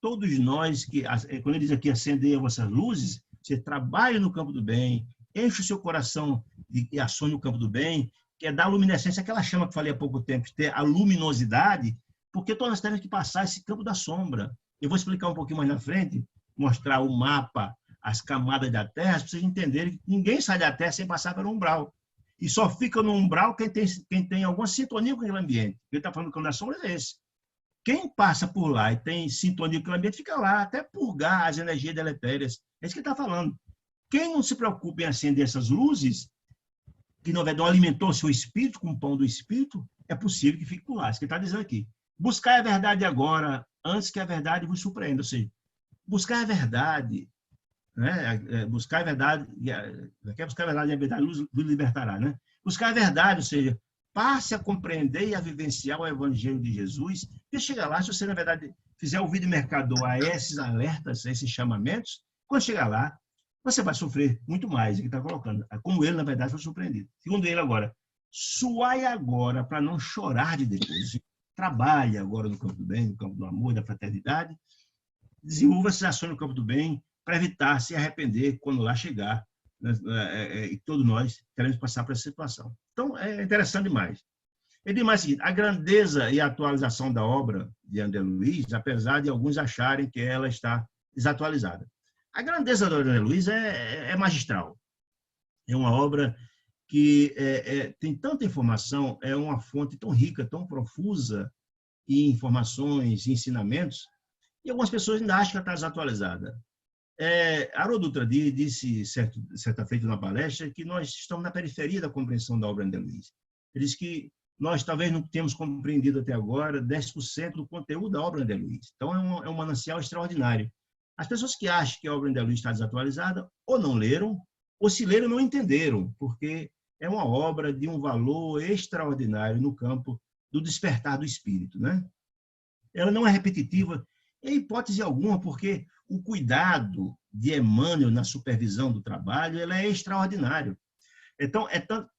Todos nós, quando ele diz aqui, acendei as vossas luzes, você trabalha no campo do bem, enche o seu coração de ações no campo do bem, que é dar luminescência, aquela chama que eu falei há pouco tempo, ter a luminosidade, porque todos nós temos que passar esse campo da sombra. Eu vou explicar um pouquinho mais na frente, mostrar o mapa, as camadas da Terra, para vocês entenderem que ninguém sai da Terra sem passar pelo umbral. E só fica no umbral quem tem alguma sintonia com aquele ambiente. Ele está falando que o campo da sombra é esse. Quem passa por lá e tem sintonia com o ambiente fica lá, até purgar as energias deletérias. É isso que ele está falando. Quem não se preocupa em acender essas luzes, que na verdade alimentou o seu espírito com o pão do espírito, é possível que fique por lá. É isso que ele está dizendo aqui. Buscar a verdade agora, antes que a verdade vos surpreenda. Ou seja, buscar a verdade, né? Buscar a verdade, quer buscar a verdade e a verdade vos libertará, né? Buscar a verdade, ou seja, passe a compreender e a vivenciar o Evangelho de Jesus, e chega lá, se você, na verdade, fizer ouvido mercador a esses alertas, a esses chamamentos, quando chegar lá, você vai sofrer muito mais, que está colocando. Como ele, na verdade, foi surpreendido. Segundo ele, agora, suai agora para não chorar de depois. Trabalhe agora no campo do bem, no campo do amor, da fraternidade. Desenvolva essas ações no campo do bem para evitar se arrepender quando lá chegar. E todos nós queremos passar por essa situação. Então, é interessante demais. Ele diz mais o seguinte: a grandeza e a atualização da obra de André Luiz, apesar de alguns acharem que ela está desatualizada. A grandeza do André Luiz é magistral. É uma obra que tem tanta informação, é uma fonte tão rica, tão profusa em informações, em ensinamentos, e algumas pessoas ainda acham que ela está desatualizada. Haroldo Dutra disse, certa feita na palestra, que nós estamos na periferia da compreensão da obra de André Luiz. Ele disse que nós talvez não tenhamos compreendido até agora 10% do conteúdo da obra de André Luiz. Então, é um manancial extraordinário. As pessoas que acham que a obra de André Luiz está desatualizada, ou não leram, ou se leram, não entenderam, porque é uma obra de um valor extraordinário no campo do despertar do espírito, né? Ela não é repetitiva em hipótese alguma, porque o cuidado de Emmanuel na supervisão do trabalho ela é extraordinário. Então,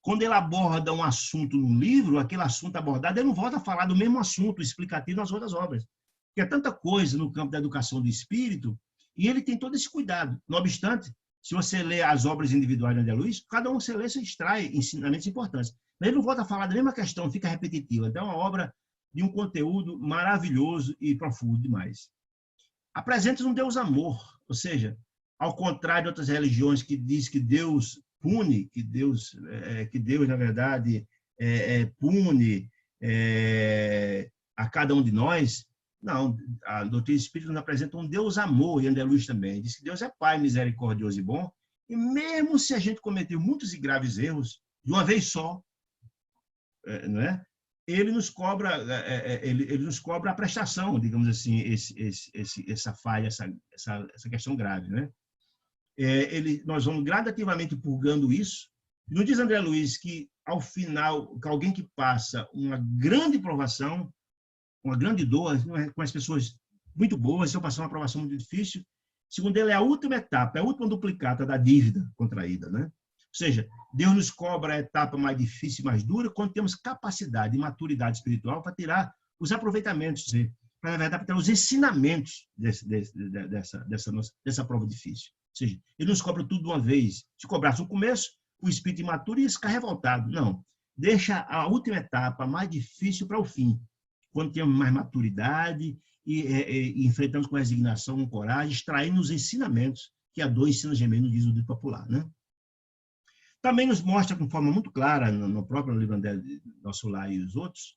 quando ele aborda um assunto no livro, aquele assunto abordado, ele não volta a falar do mesmo assunto explicativo nas outras obras. Porque é tanta coisa no campo da educação do espírito, e ele tem todo esse cuidado. Não obstante, se você lê as obras individuais de André Luiz, cada um você lê, você extrai ensinamentos importantes. Mas ele não volta a falar da mesma questão, fica repetitivo. Então, é uma obra de um conteúdo maravilhoso e profundo demais. Apresenta um Deus amor, ou seja, ao contrário de outras religiões que diz que Deus pune, que Deus na verdade, pune a cada um de nós. Não, a doutrina espírita nos apresenta um Deus amor, e André Luiz também. Diz que Deus é Pai misericordioso e bom, e mesmo se a gente cometeu muitos e graves erros, de uma vez só, não é? Ele nos cobra a prestação, digamos assim, essa falha, essa questão grave, né? Nós vamos gradativamente purgando isso. Não diz André Luiz que, ao final, que alguém que passa uma grande provação, uma grande dor, com as pessoas muito boas, se eu passar uma provação muito difícil, segundo ele, é a última etapa, é a última duplicata da dívida contraída, né? Ou seja, Deus nos cobra a etapa mais difícil e mais dura quando temos capacidade e maturidade espiritual para tirar os aproveitamentos, para, na verdade, para ter os ensinamentos dessa prova difícil. Ou seja, ele nos cobra tudo de uma vez. Se cobrasse no começo, o espírito imaturo ia ficar revoltado. Não. Deixa a última etapa mais difícil para o fim, quando temos mais maturidade e enfrentamos com resignação, com coragem, extraindo os ensinamentos que a dor ensina gemendo, diz o dito popular, né? Também nos mostra, com forma muito clara, no próprio livro Nosso Lar e os Outros,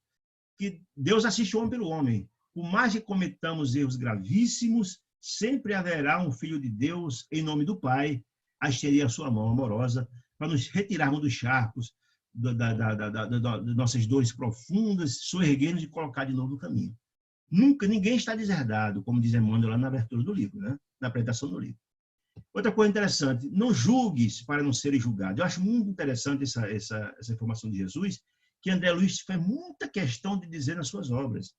que Deus assiste o homem pelo homem. Por mais que cometamos erros gravíssimos, sempre haverá um Filho de Deus, em nome do Pai, a estender a sua mão amorosa para nos retirarmos dos charcos, das nossas dores profundas, soerguer-nos e colocar de novo no caminho. Nunca, ninguém está deserdado, como diz Emmanuel lá na abertura do livro, né? Na apresentação do livro. Outra coisa interessante, não julgues para não serem julgados. Eu acho muito interessante essa informação de Jesus, que André Luiz faz muita questão de dizer nas suas obras.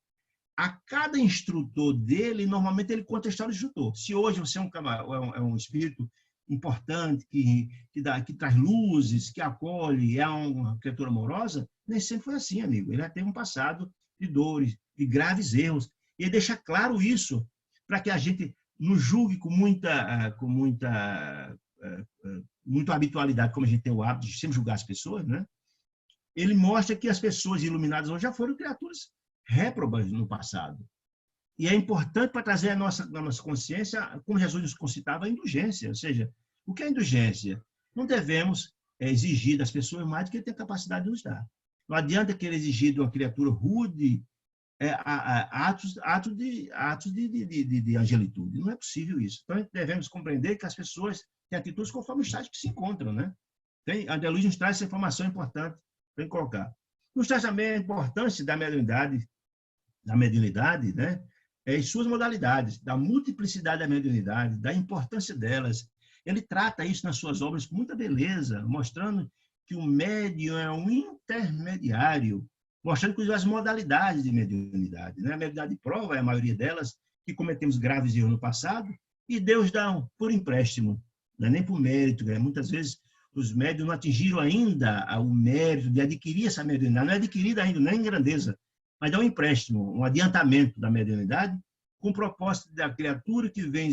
A cada instrutor dele, normalmente ele conta a história do instrutor. Se hoje você é um espírito importante, que traz luzes, que acolhe, é uma criatura amorosa, nem sempre foi assim, amigo. Ele já teve um passado de dores, de graves erros. E ele deixa claro isso, para que a gente não julgue com muita habitualidade, como a gente tem o hábito de sempre julgar as pessoas, né? Ele mostra que as pessoas iluminadas hoje já foram criaturas réprobas no passado. E é importante para trazer na nossa consciência, como Jesus nos concitava, a indulgência. Ou seja, o que é indulgência? Não devemos exigir das pessoas mais do que ele tem capacidade de nos dar. Não adianta querer exigir de uma criatura rude atos de angelitude. Não é possível isso. Então, devemos compreender que as pessoas têm atitudes conforme o estágio que se encontram, né? André Luiz nos traz essa informação importante para colocar. Nos traz também a importância da mediunidade, né? E suas modalidades, da multiplicidade da mediunidade, da importância delas. Ele trata isso nas suas obras com muita beleza, mostrando que o médium é um intermediário, mostrando que as modalidades de mediunidade, né? A mediunidade de prova é a maioria delas, que cometemos graves erros no passado, e Deus dá por empréstimo, não é nem por mérito, né? Muitas vezes os médiuns não atingiram ainda o mérito de adquirir essa mediunidade, não é adquirida ainda, nem em grandeza, mas é um empréstimo, um adiantamento da mediunidade, com o propósito da criatura que vem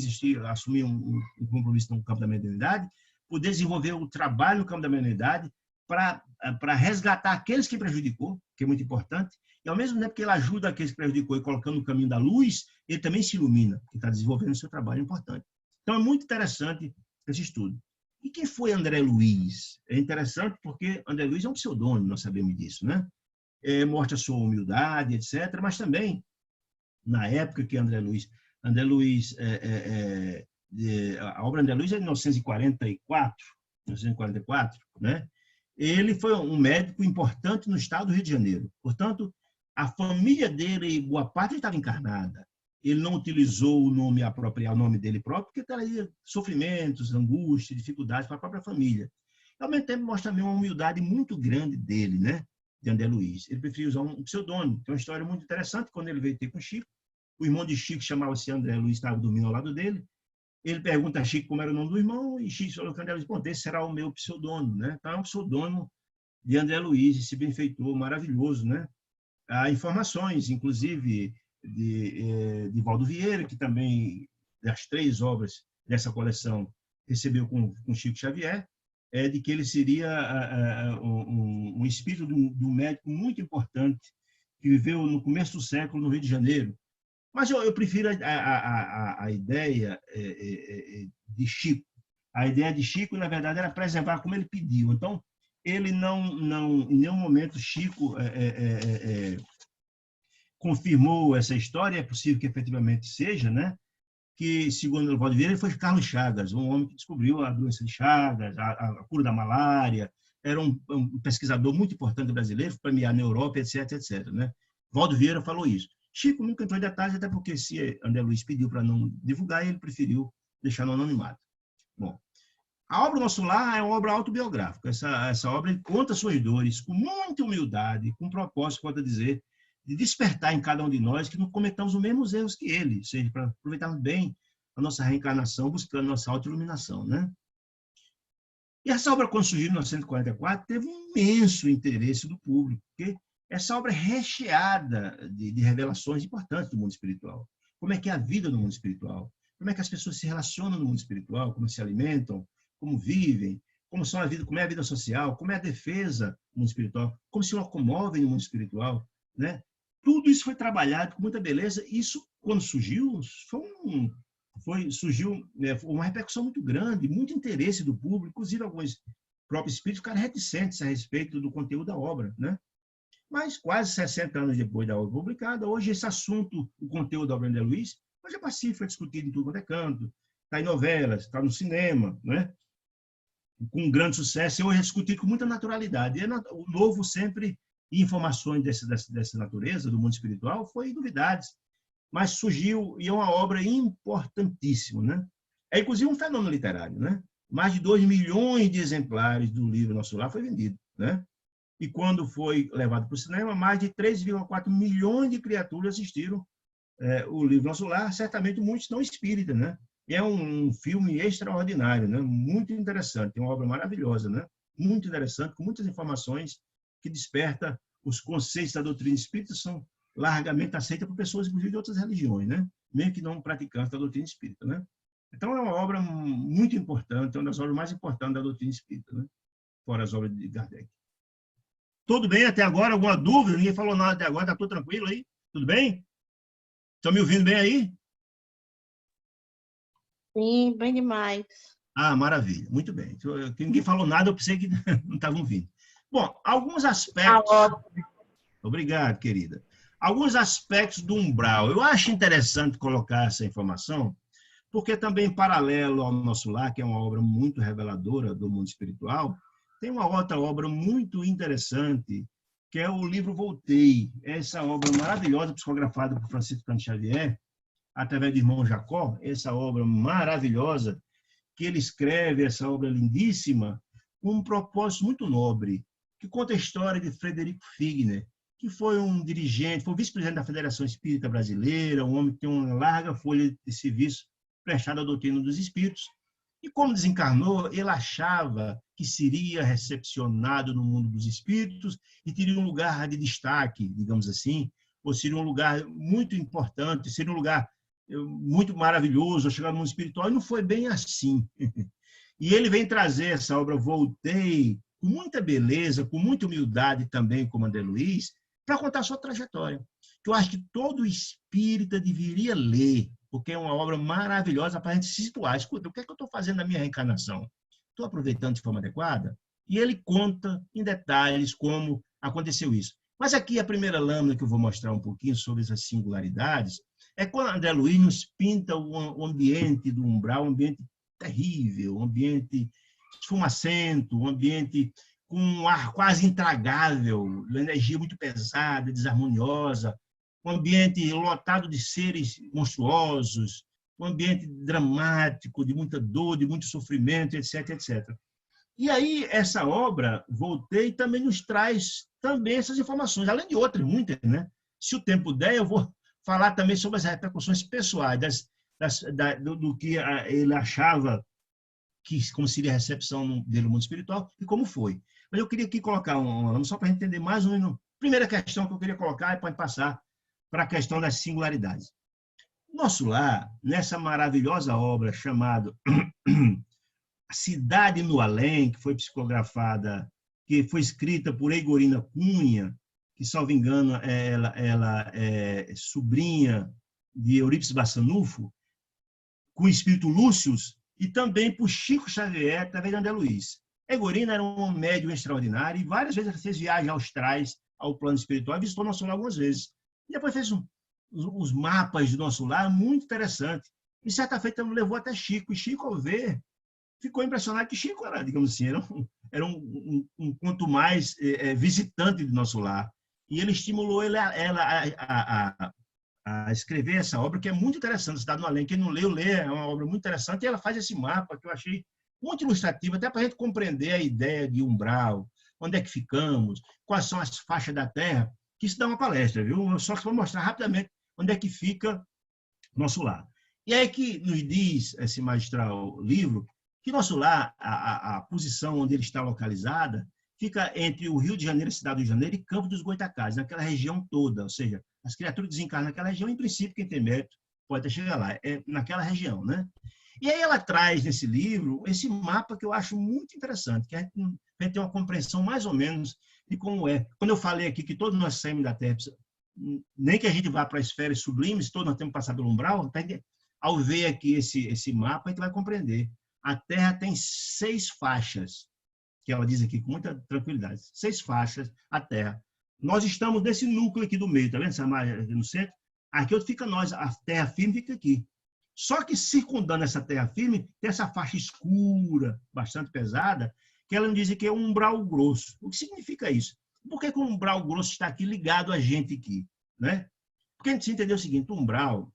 assumir um compromisso no campo da mediunidade, poder desenvolver o trabalho no campo da mediunidade para resgatar aqueles que prejudicou, que é muito importante, e ao mesmo tempo que ele ajuda aqueles que prejudicou e colocando no caminho da luz, ele também se ilumina, porque está desenvolvendo o seu trabalho importante. Então, é muito interessante esse estudo. E quem foi André Luiz? É interessante porque André Luiz é um pseudônimo, nós sabemos disso, né? Mostra a sua humildade, etc., mas também, na época que André Luiz, a obra André Luiz é de 1944, né? Ele foi um médico importante no estado do Rio de Janeiro. Portanto, a família dele, boa parte, estava encarnada. Ele não utilizou o nome apropriado, o nome dele próprio, porque traria sofrimentos, angústias, dificuldades para a própria família. Ao mesmo tempo, mostra também uma humildade muito grande dele, né? De André Luiz. Ele preferiu usar um pseudônimo. Tem uma história muito interessante, quando ele veio ter com Chico. O irmão de Chico chamava-se André Luiz, estava dormindo ao lado dele. Ele pergunta a Chico como era o nome do irmão, e Chico falou que André Luiz, bom, esse será o meu pseudônimo, né? Então, é um pseudônimo de André Luiz, esse benfeitor maravilhoso, né? Há informações, inclusive, de Valdo Vieira, que também, das 3 obras dessa coleção, recebeu com Chico Xavier, de que ele seria um espírito de um médico muito importante, que viveu no começo do século no Rio de Janeiro. Mas eu prefiro a ideia de Chico. A ideia de Chico, na verdade, era preservar como ele pediu. Então, ele não em nenhum momento, Chico confirmou essa história, é possível que efetivamente seja, né? Que, segundo o Valdo Vieira, ele foi Carlos Chagas, um homem que descobriu a doença de Chagas, a cura da malária, era um pesquisador muito importante brasileiro, premiado na Europa, etc., etc., né? Valdo Vieira falou isso. Chico nunca entrou em detalhes, até porque se André Luiz pediu para não divulgar, ele preferiu deixar no anonimato. Bom, a obra Nosso Lar é uma obra autobiográfica. Essa obra conta suas dores com muita humildade, com propósito, pode dizer, de despertar em cada um de nós que não cometamos os mesmos erros que ele, ou seja, para aproveitarmos bem a nossa reencarnação, buscando nossa autoiluminação, né? E essa obra, quando surgiu em 1944, teve um imenso interesse do público, porque essa obra é recheada de revelações importantes do mundo espiritual. Como é que é a vida no mundo espiritual? Como é que as pessoas se relacionam no mundo espiritual? Como se alimentam? Como vivem? Como é a vida social? Como é a defesa no mundo espiritual? Como se locomovem no mundo espiritual? Né? Tudo isso foi trabalhado com muita beleza. Isso, quando surgiu, surgiu uma repercussão muito grande, muito interesse do público, inclusive alguns próprios espíritos ficaram reticentes a respeito do conteúdo da obra, né? Mas quase 60 anos depois da obra publicada, hoje esse assunto, o conteúdo da obra de André Luiz, hoje é pacífico, é discutido em tudo quanto é canto, está em novelas, está no cinema, né? com grande sucesso, e hoje é discutido com muita naturalidade. E o novo sempre, e informações dessa natureza, do mundo espiritual, foi novidades. Mas surgiu, e é uma obra importantíssima, né? É, inclusive, um fenômeno literário, né? Mais de 2 milhões de exemplares do livro Nosso Lar foi vendido, né? E quando foi levado para o cinema, mais de 3,4 milhões de criaturas assistiram o livro Nosso Lar, certamente muitos não espíritas, né? E é um filme extraordinário, né? Muito interessante, é uma obra maravilhosa, né? Muito interessante, com muitas informações que desperta os conceitos da doutrina espírita, são largamente aceitas por pessoas, inclusive, de outras religiões, né? Mesmo que não praticantes da doutrina espírita, né? Então, é uma obra muito importante, é uma das obras mais importantes da doutrina espírita, né? Fora as obras de Kardec. Tudo bem até agora? Alguma dúvida? Ninguém falou nada até agora, está tudo tranquilo aí? Tudo bem? Estão me ouvindo bem aí? Sim, bem demais. Ah, maravilha, muito bem. Ninguém falou nada, eu pensei que não estavam ouvindo. Bom, alguns aspectos... Obrigado, querida. Alguns aspectos do umbral. Eu acho interessante colocar essa informação, porque também, paralelo ao Nosso Lar, que é uma obra muito reveladora do mundo espiritual, tem uma outra obra muito interessante, que é o livro Voltei. Essa obra maravilhosa, psicografada por Francisco Cândido Xavier, através do irmão Jacó, essa obra maravilhosa, que ele escreve, essa obra lindíssima, com um propósito muito nobre, que conta a história de Frederico Figner, que foi um dirigente, foi vice-presidente da Federação Espírita Brasileira, um homem que tem uma larga folha de serviço prestado à doutrina dos espíritos. E como desencarnou, ele achava que seria recepcionado no mundo dos espíritos e teria um lugar de destaque, digamos assim, ou seria um lugar muito importante, seria um lugar muito maravilhoso, chegar no mundo espiritual, e não foi bem assim. E ele vem trazer essa obra Voltei, com muita beleza, com muita humildade também, como André Luiz, para contar a sua trajetória, que eu acho que todo espírita deveria ler, porque é uma obra maravilhosa para a gente se situar. Escuta, o que é que eu estou fazendo na minha reencarnação? Estou aproveitando de forma adequada? E ele conta em detalhes como aconteceu isso. Mas aqui a primeira lâmina que eu vou mostrar um pouquinho sobre essas singularidades é quando André Luiz nos pinta o ambiente do umbral, um ambiente terrível, um ambiente esfumacento, um ambiente com um ar quase intragável, uma energia muito pesada, desarmoniosa, um ambiente lotado de seres monstruosos, um ambiente dramático, de muita dor, de muito sofrimento, etc, etc. E aí, essa obra, Voltei, também nos traz também essas informações, além de outras, muitas, né? Se o tempo der, eu vou falar também sobre as repercussões pessoais, do que ele achava que como seria a recepção dele no mundo espiritual e como foi. Mas eu queria aqui colocar só para a gente entender mais ou menos. Primeira questão que eu queria colocar, e pode passar para a questão das singularidades. Nosso Lar, nessa maravilhosa obra chamada Cidade no Além, que foi psicografada, que foi escrita por Eigorina Cunha, que, salvo engano, ela é sobrinha de Eurípides Bassanufo, com o espírito Lúcius, e também por Chico Xavier, através de André Luiz. Eigorina era um médium extraordinário, e várias vezes ela fez viagens austrais ao plano espiritual, e visitou Nosso Lar algumas vezes. E depois fez os mapas do Nosso Lar, muito interessante. E certa feita levou até Chico, e Chico, ao ver, ficou impressionado que Chico era, digamos assim, era um quanto mais visitante do Nosso Lar. E ele estimulou ela a escrever essa obra, que é muito interessante, Cidade no Além. Quem não leu, lê, é uma obra muito interessante, e ela faz esse mapa que eu achei muito ilustrativo, até para a gente compreender a ideia de umbral, onde é que ficamos, quais são as faixas da Terra, que isso dá uma palestra, viu? Eu só vou mostrar rapidamente onde é que fica Nosso Lar. E aí que nos diz esse magistral livro que Nosso Lar, a posição onde ele está localizada, fica entre o Rio de Janeiro, a cidade do Rio de Janeiro, e Campos dos Goytacazes, naquela região toda, ou seja, as criaturas desencarnam naquela região, em princípio, quem tem mérito pode até chegar lá, é naquela região, né? E aí ela traz nesse livro esse mapa que eu acho muito interessante, que a gente tem uma compreensão mais ou menos de como é. Quando eu falei aqui que todos nós saímos da Terra, nem que a gente vá para as esferas sublimes, todos nós temos que passar pelo umbral, ao ver aqui esse mapa, a gente vai compreender. A Terra tem 6 faixas, que ela diz aqui com muita tranquilidade. 6 faixas, a Terra. Nós estamos nesse núcleo aqui do meio, tá vendo essa margem aqui no centro? Aqui onde fica nós, a terra firme fica aqui. Só que circundando essa terra firme, tem essa faixa escura, bastante pesada, que ela diz que é um umbral grosso. O que significa isso? Por que o umbral grosso está aqui ligado a gente aqui? Né? Porque a gente entendeu o seguinte, o umbral,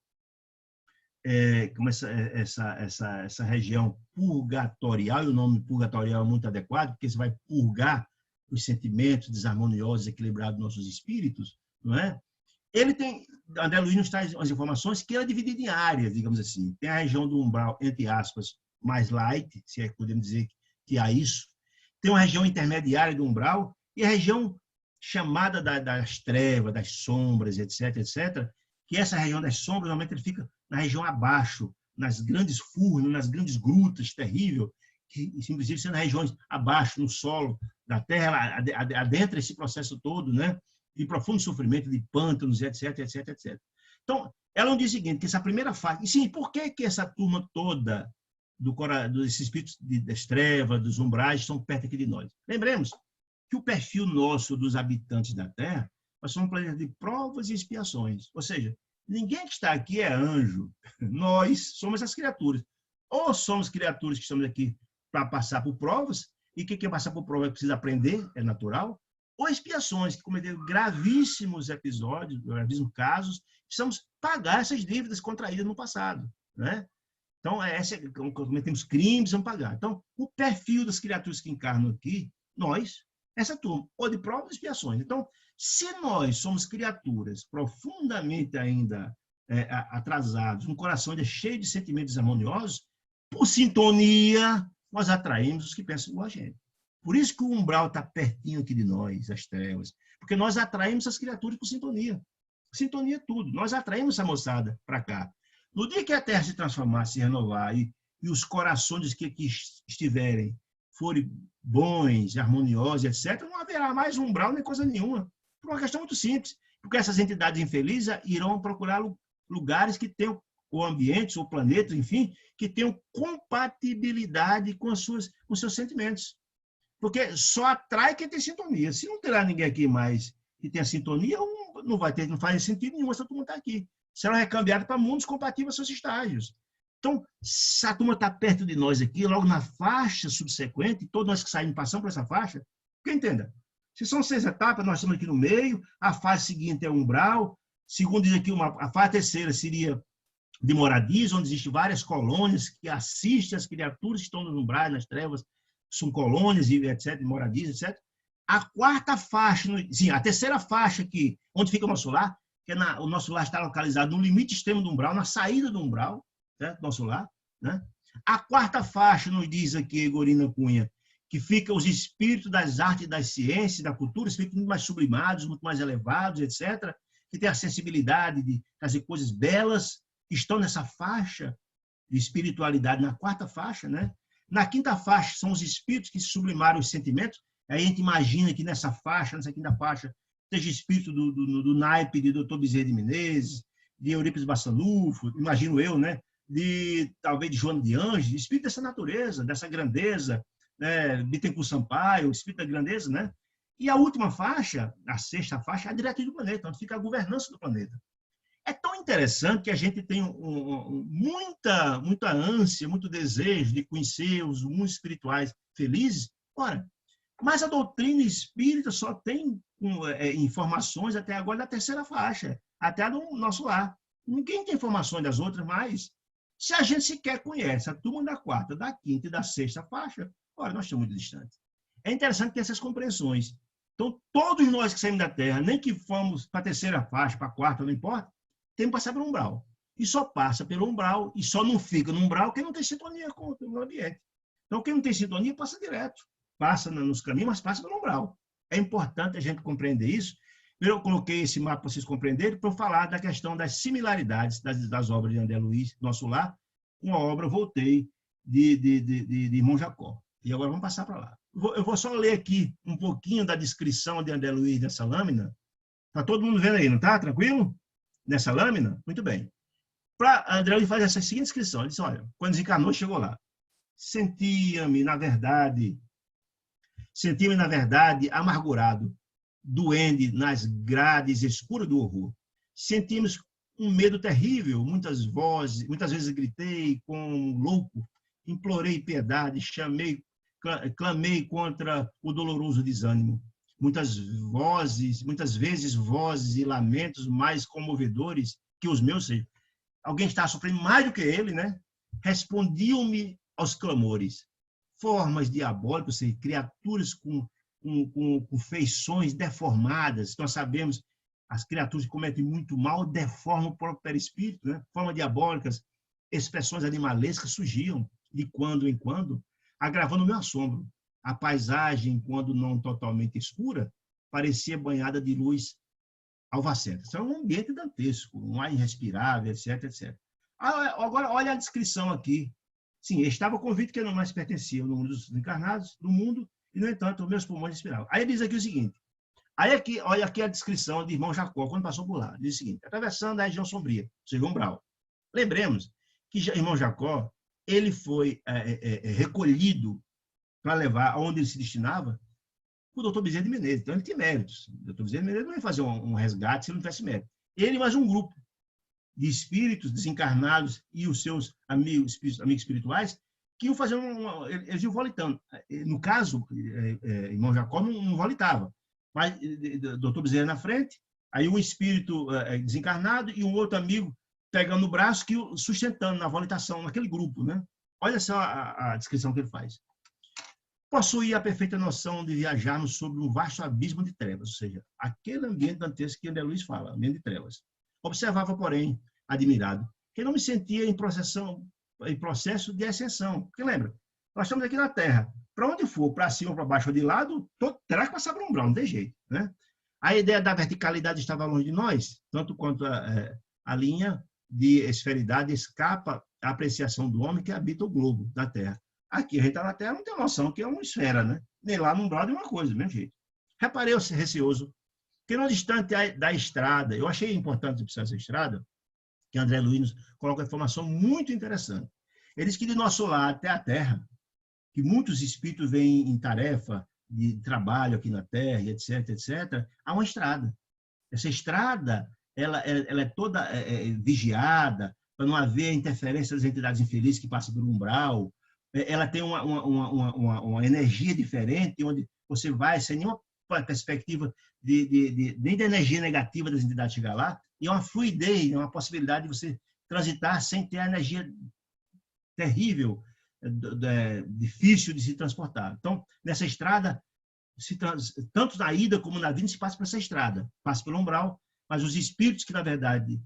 como essa região purgatorial, e o nome purgatorial é muito adequado, porque você vai purgar os sentimentos desarmoniosos, equilibrados dos nossos espíritos, não é? Ele tem, André Luiz nos traz as informações que ela é dividida em áreas, digamos assim. Tem a região do umbral, entre aspas, mais light, se é que podemos dizer que há isso. Tem uma região intermediária do umbral e a região chamada das trevas, das sombras, etc., etc., que essa região das sombras, normalmente ele fica na região abaixo, nas grandes furnas, nas grandes grutas, terrível, que inclusive sendo regiões abaixo, no solo da terra, adentra esse processo todo, né? De profundo sofrimento, de pântanos, etc., etc., etc. Então, ela diz o seguinte, que essa primeira fase... E sim, por que essa turma toda desses espíritos das trevas, dos umbrais, estão perto aqui de nós? Lembremos que o perfil nosso dos habitantes da Terra, nós somos um planeta de provas e expiações. Ou seja, ninguém que está aqui é anjo. Nós somos as criaturas. Ou somos criaturas que estamos aqui para passar por provas, e quem passar por provas precisa aprender, é natural, ou expiações, que cometeram gravíssimos episódios, gravíssimos casos, precisamos pagar essas dívidas contraídas no passado. Né? Então, cometemos crimes, vamos pagar. Então, o perfil das criaturas que encarnam aqui, nós, essa turma, ou de provas ou expiações. Então, se nós somos criaturas profundamente ainda atrasados, um coração ainda cheio de sentimentos harmoniosos, por sintonia, nós atraímos os que pensam igual a gente. Por isso que o umbral está pertinho aqui de nós, as trevas, porque nós atraímos as criaturas por sintonia. Sintonia é tudo. Nós atraímos essa moçada para cá. No dia que a Terra se transformar, se renovar, e os corações que aqui estiverem forem bons, harmoniosos, etc., não haverá mais umbral nem coisa nenhuma. Por uma questão muito simples. Porque essas entidades infelizes irão procurar lugares que tenham, ou ambientes, ou planetas, enfim, que tenham compatibilidade com os seus sentimentos. Porque só atrai quem tem sintonia. Se não terá ninguém aqui mais que tenha sintonia, não faz sentido nenhum essa turma estar aqui. Será recambiada para mundos compatíveis aos seus estágios. Então, se a turma está perto de nós aqui, logo na faixa subsequente, todos nós que saímos passamos por essa faixa, porque entenda, se são 6 etapas, nós estamos aqui no meio, a fase seguinte é o umbral, segundo diz aqui, a fase terceira seria de moradias, onde existem várias colônias que assistem as criaturas que estão nos umbrais, nas trevas, são colônias, etc., moradias, etc. A quarta faixa, sim, a terceira faixa aqui, onde fica o nosso lar, que o nosso lar está localizado no limite extremo do umbral, na saída do umbral, certo? Nosso lar. Né? A quarta faixa nos diz aqui, Egorina Cunha, que fica os espíritos das artes, das ciências, da cultura, espíritos muito mais sublimados, muito mais elevados, etc., que têm a sensibilidade de fazer coisas belas, que estão nessa faixa de espiritualidade, na quarta faixa, né? Na quinta faixa são os espíritos que sublimaram os sentimentos. Aí a gente imagina que nessa quinta faixa, seja espírito do naipe de Dr. Bezerra de Menezes, de Eurípides Bassanufo, imagino eu, né? Talvez de Joana de Anjos, espírito dessa natureza, dessa grandeza, né? Bittencourt Sampaio, espírito da grandeza, né? E a última faixa, a sexta faixa, é a diretriz do planeta, onde fica a governança do planeta. É tão interessante que a gente tem muita ânsia, muito desejo de conhecer os mundos espirituais felizes. Ora, mas a doutrina espírita só tem informações até agora da terceira faixa, até a do nosso lar. Ninguém tem informações das outras, mas se a gente sequer conhece a turma da quarta, da quinta e da sexta faixa, ora, nós estamos muito distantes. É interessante ter essas compreensões. Então, todos nós que saímos da Terra, nem que fomos para a terceira faixa, para a quarta, não importa, tem que passar pelo umbral. E só passa pelo umbral, e só não fica no umbral quem não tem sintonia com o ambiente. Então, quem não tem sintonia, passa direto. Passa nos caminhos, mas passa pelo umbral. É importante a gente compreender isso. Eu coloquei esse mapa para vocês compreenderem, para eu falar da questão das similaridades das obras de André Luiz, Nosso Lar, com a obra Voltei, de Irmão Jacó. E agora vamos passar para lá. Eu vou só ler aqui um pouquinho da descrição de André Luiz nessa lâmina. Está todo mundo vendo aí, não está? Tranquilo? Nessa lâmina? Muito bem. Para André Luiz fazer essa seguinte descrição, ele disse, olha, quando desencarnou, chegou lá. Sentia-me, na verdade, amargurado, doente nas grades escuras do horror. Sentimos um medo terrível, muitas vozes, muitas vezes gritei com um louco, implorei piedade, clamei contra o doloroso desânimo. Muitas vezes vozes e lamentos mais comovedores que os meus, alguém estava sofrendo mais do que ele, né? Respondiam-me aos clamores. Formas diabólicas, ou seja, criaturas com feições deformadas. Nós sabemos, as criaturas que cometem muito mal deformam o próprio perispírito, né? Formas diabólicas, expressões animalescas surgiam de quando em quando, agravando o meu assombro. A paisagem, quando não totalmente escura, parecia banhada de luz alvacenta. Isso é um ambiente dantesco, um ar irrespirável, etc, etc. Agora, olha a descrição aqui. Sim, estava convicto que eu não mais pertencia ao mundo dos encarnados, do mundo, e, no entanto, meus pulmões respiravam. Aí ele diz aqui o seguinte, olha aqui a descrição de irmão Jacó, quando passou por lá. Diz o seguinte, atravessando a região sombria, segundo umbral. Lembremos que irmão Jacó, ele foi recolhido para levar aonde ele se destinava o doutor Bezerra de Menezes. Então, ele tinha méritos. O doutor Bezerra de Menezes não ia fazer um resgate se ele não tivesse mérito. Ele mais um grupo de espíritos desencarnados e os seus amigos espirituais que iam fazer eles iam volitando. No caso, irmão Jacó não volitava, mas o doutor Bezerra na frente, aí um espírito desencarnado e um outro amigo pegando o braço, que sustentando na volitação, naquele grupo, né? Olha só a descrição que ele faz. Possuía a perfeita noção de viajarmos sobre um vasto abismo de trevas, ou seja, aquele ambiente dantesco que André Luiz fala, ambiente de trevas. Observava, porém, admirado, que não me sentia em processo de ascensão. Porque lembra, nós estamos aqui na Terra. Para onde for, para cima, para baixo ou de lado, terá que passar por um umbral, não tem jeito, né? A ideia da verticalidade estava longe de nós, tanto quanto a linha de esferidade escapa à apreciação do homem que habita o globo da Terra. Aqui, a gente está na Terra, não tem noção que é uma esfera, né? Nem lá no umbral de uma coisa, do mesmo jeito. Reparei receoso que, no distante da estrada, eu achei importante observar essa estrada, que André Luiz nos coloca uma informação muito interessante. Ele diz que de nosso lar até a Terra, que muitos espíritos vêm em tarefa de trabalho aqui na Terra, etc., etc., há uma estrada. Essa estrada, ela é toda vigiada, para não haver interferência das entidades infelizes que passam pelo umbral. Ela tem uma energia diferente, onde você vai sem nenhuma perspectiva nem da energia negativa das entidades chegar lá, e é uma fluidez, uma possibilidade de você transitar sem ter a energia terrível, difícil de se transportar. Então, nessa estrada, tanto na ida como na vinda, se passa por essa estrada, passa pelo umbral, mas os espíritos que, na verdade,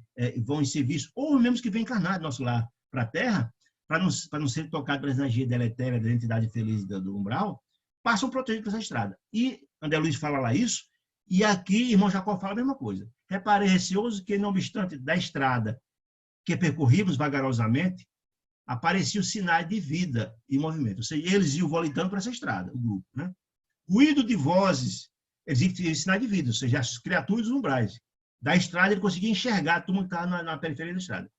vão em serviço, ou mesmo que vêm encarnar do nosso lar para a Terra, para não ser tocado pela energia deletéria da entidade feliz do umbral, passam protegidos por essa estrada. E André Luiz fala lá isso, e aqui irmão Jacó fala a mesma coisa. Reparei receoso que, não obstante da estrada que percorríamos vagarosamente, apareciam sinais de vida e movimento. Ou seja, eles iam volitando para essa estrada, o grupo, né? Ruído de vozes, existia sinais de vida, ou seja, as criaturas dos umbrais. Da estrada ele conseguia enxergar todo mundo que estava na periferia da estrada.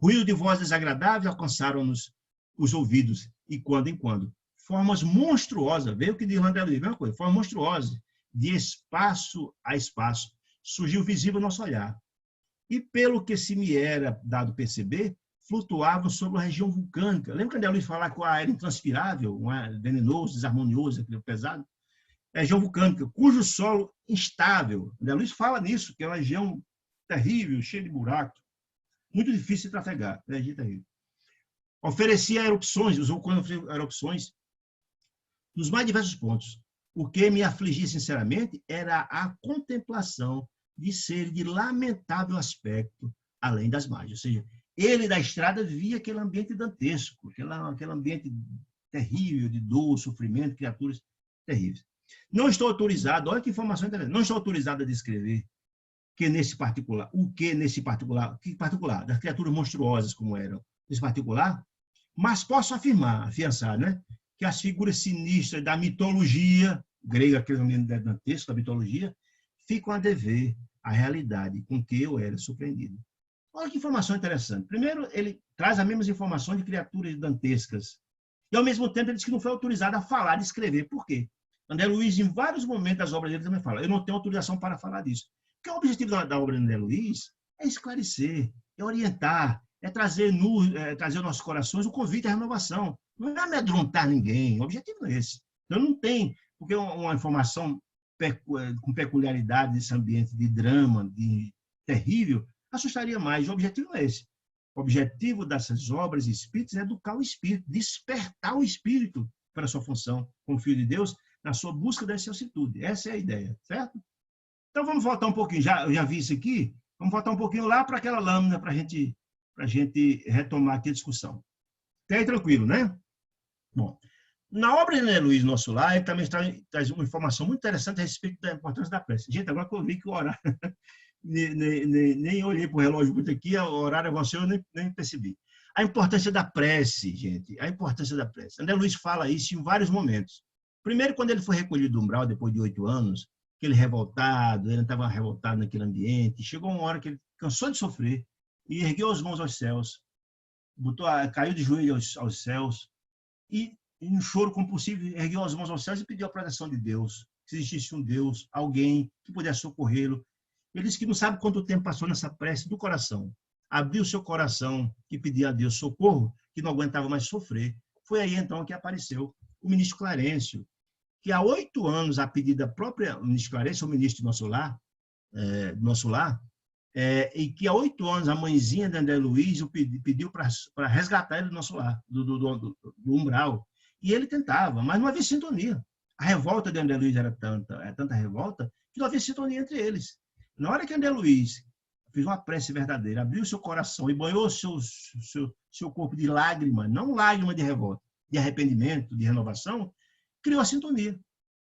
Ruído de vozes desagradáveis alcançaram-nos os ouvidos, e quando em quando. Formas monstruosas, veio o que diz André Luiz, a mesma coisa, formas monstruosas, de espaço a espaço, surgiu visível ao nosso olhar. E pelo que se me era dado perceber, flutuavam sobre a região vulcânica. Lembra que André Luiz falava que o ar era intranspirável, um ar venenoso, desarmonioso, aquele pesado? É região vulcânica, cujo solo instável. André Luiz fala nisso, que é uma região terrível, cheia de buracos, muito difícil de trafegar, energia terrível. Oferecia erupções, os vulcões ofereciam erupções nos mais diversos pontos. O que me afligia sinceramente era a contemplação de seres de lamentável aspecto além das margens. Ou seja, ele da estrada via aquele ambiente dantesco, aquele ambiente terrível de dor, sofrimento, criaturas terríveis. Não estou autorizado, olha que informação interessante, não estou autorizado a descrever que nesse particular, que particular, das criaturas monstruosas como eram, nesse particular, mas posso afiançar, né, que as figuras sinistras da mitologia grega, aquele ambiente dantesco da mitologia, ficam a dever à realidade com que eu era surpreendido. Olha que informação interessante. Primeiro, ele traz as mesmas informações de criaturas dantescas. E, ao mesmo tempo, ele diz que não foi autorizado a falar, a escrever. Por quê? André Luiz, em vários momentos das obras dele, também fala, eu não tenho autorização para falar disso. Porque o objetivo da obra de André Luiz é esclarecer, é orientar, é trazer aos nossos corações o convite à renovação. Não é amedrontar ninguém, o objetivo não é esse. Então, não tem, porque uma informação com peculiaridade desse ambiente de drama, de terrível, assustaria mais. O objetivo não é esse. O objetivo dessas obras espíritas é educar o espírito, despertar o espírito para a sua função como filho de Deus, na sua busca da excelsitude. Essa é a ideia, certo? Então, vamos voltar um pouquinho. Eu já vi isso aqui. Vamos voltar um pouquinho lá para aquela lâmina para a gente retomar aqui a discussão. Até aí, tranquilo, né? Bom, na obra de André Luiz, Nosso Lar, ele também traz uma informação muito interessante a respeito da importância da prece. Gente, agora que eu vi que o horário... nem olhei para o relógio muito aqui, o horário avançou, eu nem percebi. A importância da prece, gente, a importância da prece. André Luiz fala isso em vários momentos. Primeiro, quando ele foi recolhido do umbral, depois de 8 anos, aquele revoltado, ele estava revoltado naquele ambiente, chegou uma hora que ele cansou de sofrer e ergueu as mãos aos céus, caiu de joelho aos céus e, em um choro compulsivo, ergueu as mãos aos céus e pediu a proteção de Deus, que existisse um Deus, alguém que pudesse socorrê-lo. Ele disse que não sabe quanto tempo passou nessa prece do coração. Abriu seu coração e pediu a Deus socorro, que não aguentava mais sofrer. Foi aí, então, que apareceu o ministro Clarencio, que há 8 anos, a pedido da própria ministro Clarencio, o ministro do Nosso Lar, e que há 8 anos a mãezinha de André Luiz pediu para resgatar ele do Nosso Lar, do umbral. E ele tentava, mas não havia sintonia. A revolta de André Luiz era tanta revolta, que não havia sintonia entre eles. Na hora que André Luiz fez uma prece verdadeira, abriu seu coração e banhou seu corpo de lágrima, não lágrima de revolta, de arrependimento, de renovação, criou a sintonia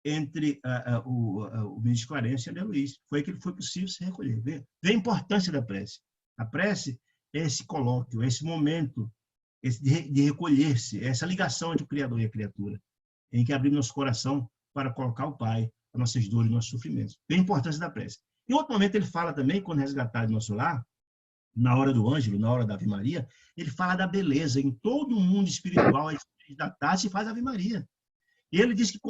entre o ministro Clarencio e André Luiz. Foi aí que foi possível se recolher. Vê a importância da prece. A prece é esse colóquio, é esse momento de recolher-se, é essa ligação entre o Criador e a criatura, em que abrimos nosso coração para colocar o Pai, as nossas dores, nossos sofrimentos. Vê a importância da prece. Em outro momento, ele fala também, quando resgatado do Nosso Lar, na hora do ângelo, na hora da Ave Maria, ele fala da beleza. Em todo o mundo espiritual, da tarde se faz Ave Maria. E ele diz que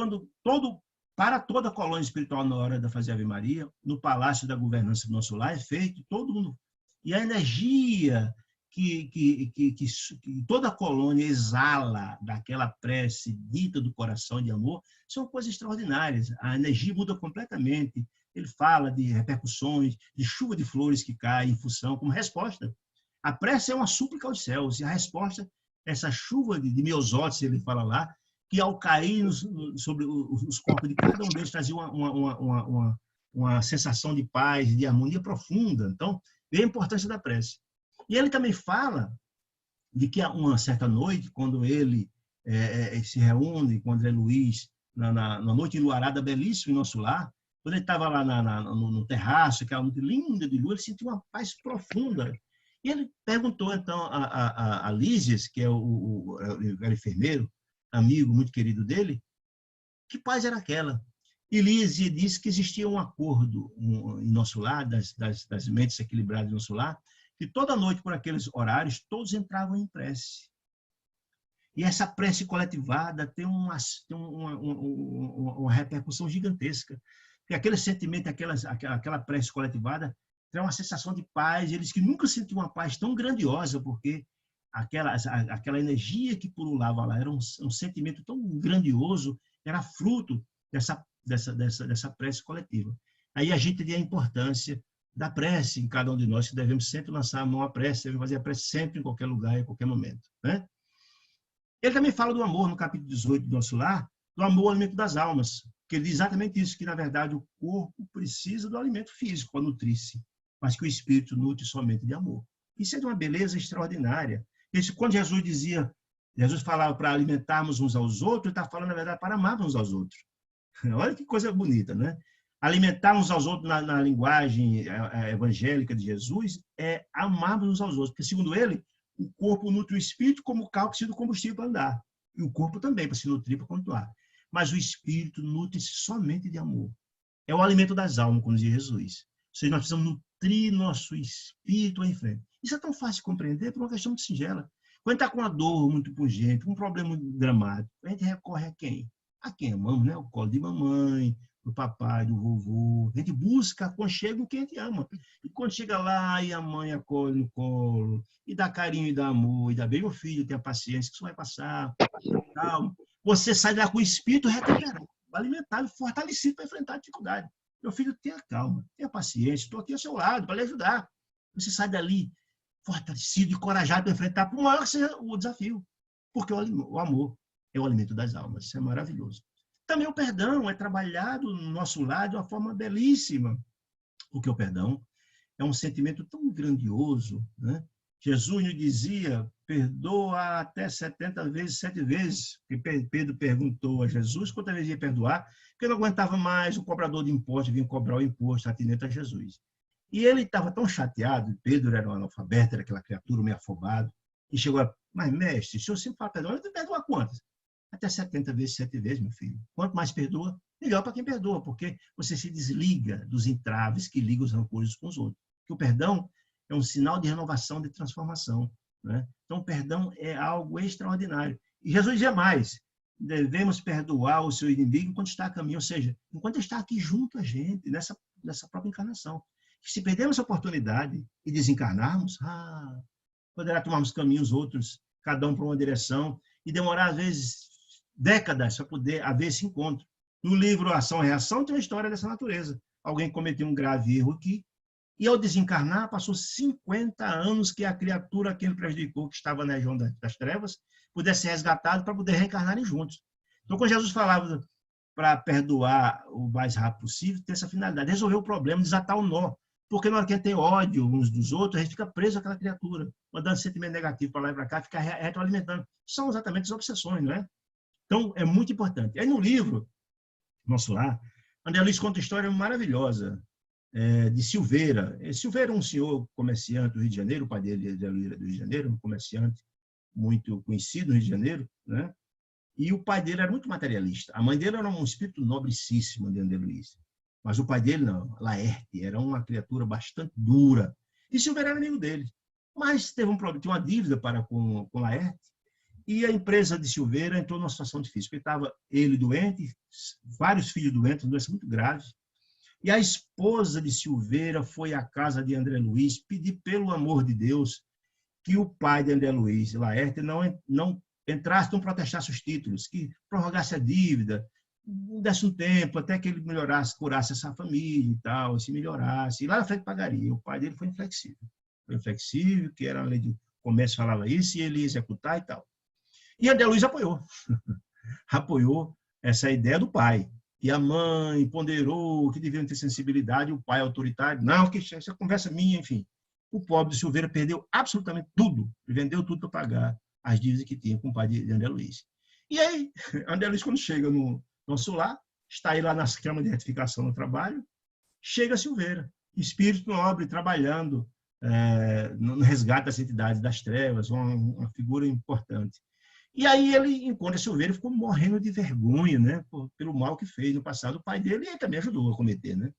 para toda a colônia espiritual, na hora de fazer Ave Maria, no palácio da governança do Nosso Lar, é feito todo mundo. E a energia que toda a colônia exala daquela prece dita do coração de amor, são coisas extraordinárias. A energia muda completamente. Ele fala de repercussões, de chuva de flores que cai em função, como resposta. A prece é uma súplica aos céus, e a resposta, essa chuva de miosótis, ele fala lá, que ao cair sobre os corpos de cada um deles trazia uma sensação de paz, de harmonia profunda. Então, vê a importância da prece. E ele também fala de que uma certa noite, quando ele se reúne com André Luiz, na noite enluarada belíssima em Nosso Lar, quando ele estava lá no terraço, aquela noite linda de lua, ele sentiu uma paz profunda. E ele perguntou, então, a Lísias, que é o enfermeiro, amigo muito querido dele, que paz era aquela. E Lísias disse que existia um acordo em Nosso Lar, das mentes equilibradas em Nosso Lar, que toda noite, por aqueles horários, todos entravam em prece. E essa prece coletivada tem uma repercussão gigantesca. Porque aquele sentimento, aquela prece coletivada, tem uma sensação de paz. Eles que nunca sentiam uma paz tão grandiosa, porque aquela energia que pululava lá era um sentimento tão grandioso, era fruto dessa prece coletiva. Aí a gente vê a importância da prece em cada um de nós, que devemos sempre lançar a mão à prece, devemos fazer a prece sempre, em qualquer lugar, em qualquer momento. Né? Ele também fala do amor, no capítulo 18 do Nosso Lar, do amor ao alimento das almas, que ele diz exatamente isso, que, na verdade, o corpo precisa do alimento físico para nutrir-se, mas que o espírito nutre somente de amor. Isso é de uma beleza extraordinária. Isso, quando Jesus falava para alimentarmos uns aos outros, ele está falando, na verdade, para amarmos uns aos outros. Olha que coisa bonita, né? Alimentar uns aos outros na linguagem evangélica de Jesus é amarmos uns aos outros, porque, segundo ele, o corpo nutre o espírito como o carro precisa do combustível para andar. E o corpo também, para se nutrir, para continuar. Mas o espírito nutre-se somente de amor. É o alimento das almas, como dizia Jesus. Ou seja, nós precisamos nutrir nosso espírito em frente. Isso é tão fácil de compreender por uma questão muito singela. Quando está com uma dor muito pungente, um problema muito dramático, a gente recorre a quem? A quem amamos, né? O colo de mamãe, do papai, do vovô. A gente busca aconchego em quem a gente ama. E quando chega lá e a mãe acolhe no colo, e dá carinho e dá amor, e dá bem, meu filho, tenha paciência, que isso vai passar, calma. Você sai lá com o espírito recuperado, alimentado, fortalecido para enfrentar a dificuldade. Meu filho, tenha calma, tenha paciência, estou aqui ao seu lado para lhe ajudar. Você sai dali fortalecido e corajado para enfrentar, por maior que seja o desafio. Porque o amor é o alimento das almas. Isso é maravilhoso. Também o perdão é trabalhado no nosso lado de uma forma belíssima. Porque o perdão é um sentimento tão grandioso, né? Jesus nos dizia, perdoa até 70 vezes, 7 vezes. E Pedro perguntou a Jesus quantas vezes ia perdoar, porque não aguentava mais o cobrador de imposto vir cobrar o imposto atinente a Jesus. E ele estava tão chateado, Pedro era um analfabeto, era aquela criatura meio afobado, e chegou a, mas mestre, o senhor sempre fala perdão, ele perdoa quantas? Até 70 vezes, 7 vezes, meu filho. Quanto mais perdoa, melhor para quem perdoa, porque você se desliga dos entraves que ligam os rancores com os outros. Porque o perdão é um sinal de renovação, de transformação, né? Então, o perdão é algo extraordinário. E Jesus dizia mais, devemos perdoar o seu inimigo enquanto está a caminho, ou seja, enquanto está aqui junto a gente, nessa própria encarnação. Se perdermos a oportunidade e desencarnarmos, poderá tomarmos caminhos outros, cada um para uma direção, e demorar, às vezes, décadas para poder haver esse encontro. No livro Ação e Reação tem uma história dessa natureza. Alguém cometeu um grave erro aqui, e ao desencarnar, passou 50 anos que a criatura que ele prejudicou, que estava na região das trevas, pudesse ser resgatado para poder reencarnarem juntos. Então, quando Jesus falava para perdoar o mais rápido possível, tem essa finalidade, resolver o problema, desatar o nó. Porque na hora que a gente tem ódio uns dos outros, a gente fica preso àquela criatura, mandando sentimento negativo para lá e para cá, fica retroalimentando. São exatamente as obsessões, não é? Então, é muito importante. Aí no livro, nosso lar, André Luiz conta uma história maravilhosa de Silveira. Silveira é um senhor comerciante do Rio de Janeiro, o pai dele é do Rio de Janeiro, um comerciante muito conhecido no Rio de Janeiro, né? E o pai dele era muito materialista. A mãe dele era um espírito nobrecíssimo de André Luiz. Mas o pai dele, não, Laerte, era uma criatura bastante dura. E Silveira era amigo dele. Mas teve um problema, tinha uma dívida com Laerte, e a empresa de Silveira entrou numa situação difícil, porque estava ele doente, vários filhos doentes, uma doença muito grave. E a esposa de Silveira foi à casa de André Luiz pedir, pelo amor de Deus, que o pai de André Luiz, Laerte, não entrasse, não protestasse os títulos, que prorrogasse a dívida, desse um tempo até que ele melhorasse, curasse essa família e tal, se melhorasse. E lá na frente pagaria. O pai dele foi inflexível. Foi inflexível, que era a lei de comércio, falava isso, e ele ia executar e tal. E André Luiz apoiou. Apoiou essa ideia do pai. E a mãe ponderou que deviam ter sensibilidade, o pai autoritário. Não, que essa conversa minha, enfim. O pobre de Silveira perdeu absolutamente tudo. Vendeu tudo para pagar as dívidas que tinha com o pai de André Luiz. E aí, André Luiz, quando chega no nosso lar, está aí lá nas câmaras de retificação no trabalho, chega Silveira, espírito nobre, trabalhando no resgate das entidades das trevas, uma figura importante. E aí ele encontra Silveira e ficou morrendo de vergonha, né, pelo mal que fez no passado o pai dele, e ele também ajudou a cometer, né?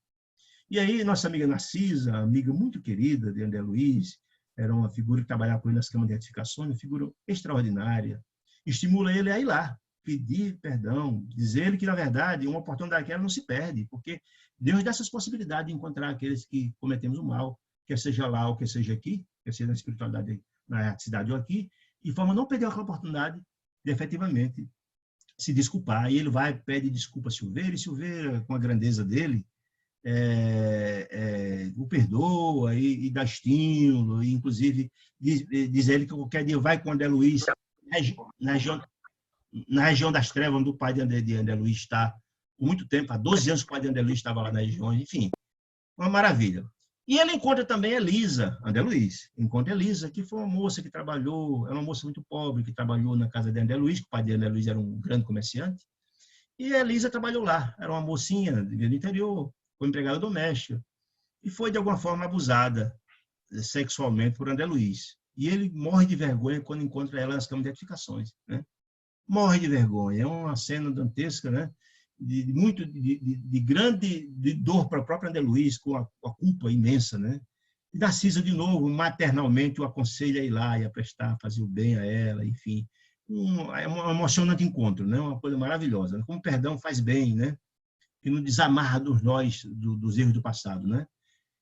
E aí nossa amiga Narcisa, amiga muito querida de André Luiz, era uma figura que trabalhava com ele nas câmaras de retificação, uma figura extraordinária, estimula ele a ir lá, pedir perdão, dizer que, na verdade, uma oportunidade daquela não se perde, porque Deus dá essas possibilidades de encontrar aqueles que cometemos o mal, quer seja lá ou quer seja aqui, quer seja na espiritualidade, na cidade ou aqui, de forma a não perder aquela oportunidade de efetivamente se desculpar. E ele vai, pede desculpa a Silveira, e Silveira, com a grandeza dele, o perdoa e dá estímulo, e inclusive diz ele que qualquer dia vai com André Luiz na região das trevas, onde o pai de André Luiz está por muito tempo, há 12 anos que o pai de André Luiz estava lá na região, enfim, uma maravilha. E ele encontra também Elisa, André Luiz, encontra Elisa, que foi uma moça que trabalhou, é uma moça muito pobre, que trabalhou na casa de André Luiz, que o pai de André Luiz era um grande comerciante, e a Elisa trabalhou lá, era uma mocinha do interior, foi empregada doméstica, e foi de alguma forma abusada sexualmente por André Luiz. E ele morre de vergonha quando encontra ela nas câmaras de retificações, né? Morre de vergonha. É uma cena dantesca, né? de grande dor para o próprio André Luiz, com a culpa imensa, né? E Narcisa, de novo, maternalmente o aconselha a ir lá e a prestar, a fazer o bem a ela, enfim. É um emocionante encontro, né? Uma coisa maravilhosa. Como o perdão faz bem, né? que nos desamarra dos nós, dos erros do passado, né?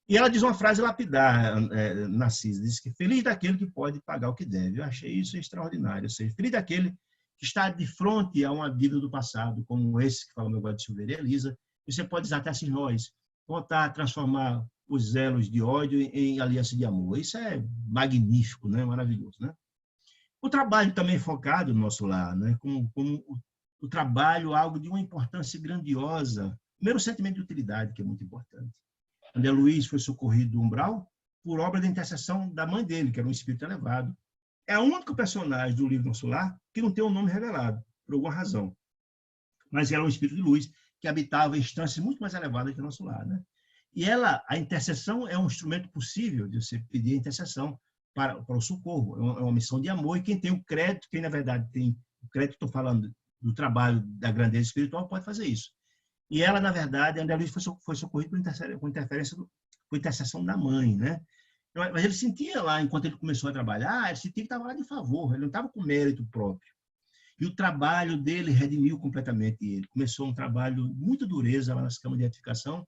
E ela diz uma frase lapidar, Narcisa, diz que feliz daquele que pode pagar o que deve. Eu achei isso extraordinário. Ou seja, feliz daquele que está de frente a uma dívida do passado, como esse que fala meu guarda de Silveira e Elisa, e você pode desatar esses nós, voltar a transformar os elos de ódio em aliança de amor. Isso é magnífico, né? Maravilhoso, né? O trabalho também focado no nosso lar, né? Como o trabalho, algo de uma importância grandiosa. Primeiro, o sentimento de utilidade, que é muito importante. André Luiz foi socorrido do umbral por obra da intercessão da mãe dele, que era um espírito elevado. É o único personagem do livro Nosso Lar que não tem o nome revelado, por alguma razão. Mas era um espírito de luz que habitava em instâncias muito mais elevadas que o Nosso Lar, né? E a intercessão é um instrumento possível de você pedir a intercessão para o socorro. É uma missão de amor, e quem tem o crédito, quem na verdade tem o crédito, estou falando do trabalho da grandeza espiritual, pode fazer isso. E ela, na verdade, André Luiz foi socorrido por intercessão da mãe, né? Mas ele sentia lá, enquanto ele começou a trabalhar, ele sentia que estava lá de favor, ele não estava com mérito próprio. E o trabalho dele redimiu completamente ele. Começou um trabalho muito dureza lá nas camas de edificação.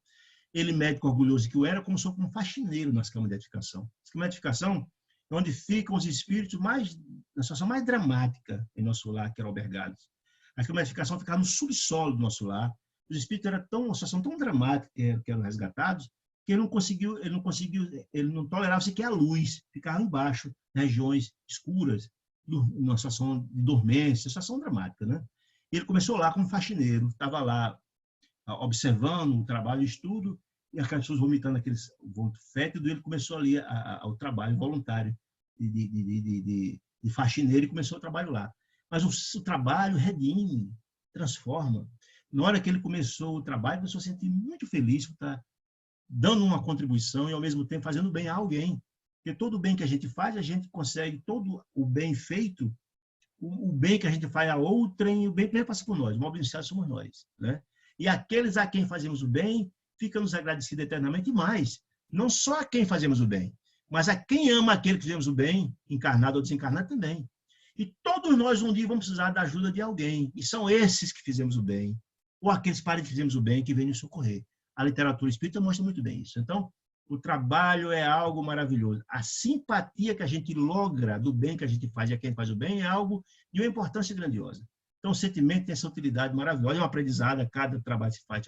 Ele, médico orgulhoso que o era, começou como faxineiro nas camas de edificação. As camas de edificação é onde ficam os espíritos na situação mais dramática em nosso lar, que eram albergados. As camas de edificação ficavam no subsolo do nosso lar. Os espíritos eram uma situação tão dramática que eram resgatados, que ele não tolerava sequer a luz, ficava embaixo, em regiões escuras, numa situação de dormência, situação dramática, né? E ele começou lá como faxineiro, estava lá observando o trabalho e estudo, e aquelas pessoas vomitando aquele vômito fétido, ele começou ali o trabalho voluntário de faxineiro, e começou o trabalho lá. Mas o trabalho redime, transforma. Na hora que ele começou o trabalho, começou a se sentir muito feliz por estar dando uma contribuição e, ao mesmo tempo, fazendo bem a alguém. Porque todo o bem que a gente faz, a gente consegue, todo o bem feito, o bem que a gente faz a outrem, o bem passa por nós, o mal beneficiado somos nós, né? E aqueles a quem fazemos o bem, ficam-nos agradecidos eternamente, e mais, não só a quem fazemos o bem, mas a quem ama aquele que fizemos o bem, encarnado ou desencarnado também. E todos nós um dia vamos precisar da ajuda de alguém, e são esses que fizemos o bem, ou aqueles para que fizemos o bem, que vêm nos socorrer. A literatura espírita mostra muito bem isso. Então, o trabalho é algo maravilhoso. A simpatia que a gente logra do bem que a gente faz e a quem faz o bem é algo de uma importância grandiosa. Então, o sentimento tem essa utilidade maravilhosa. É um aprendizado, a cada trabalho que se faz,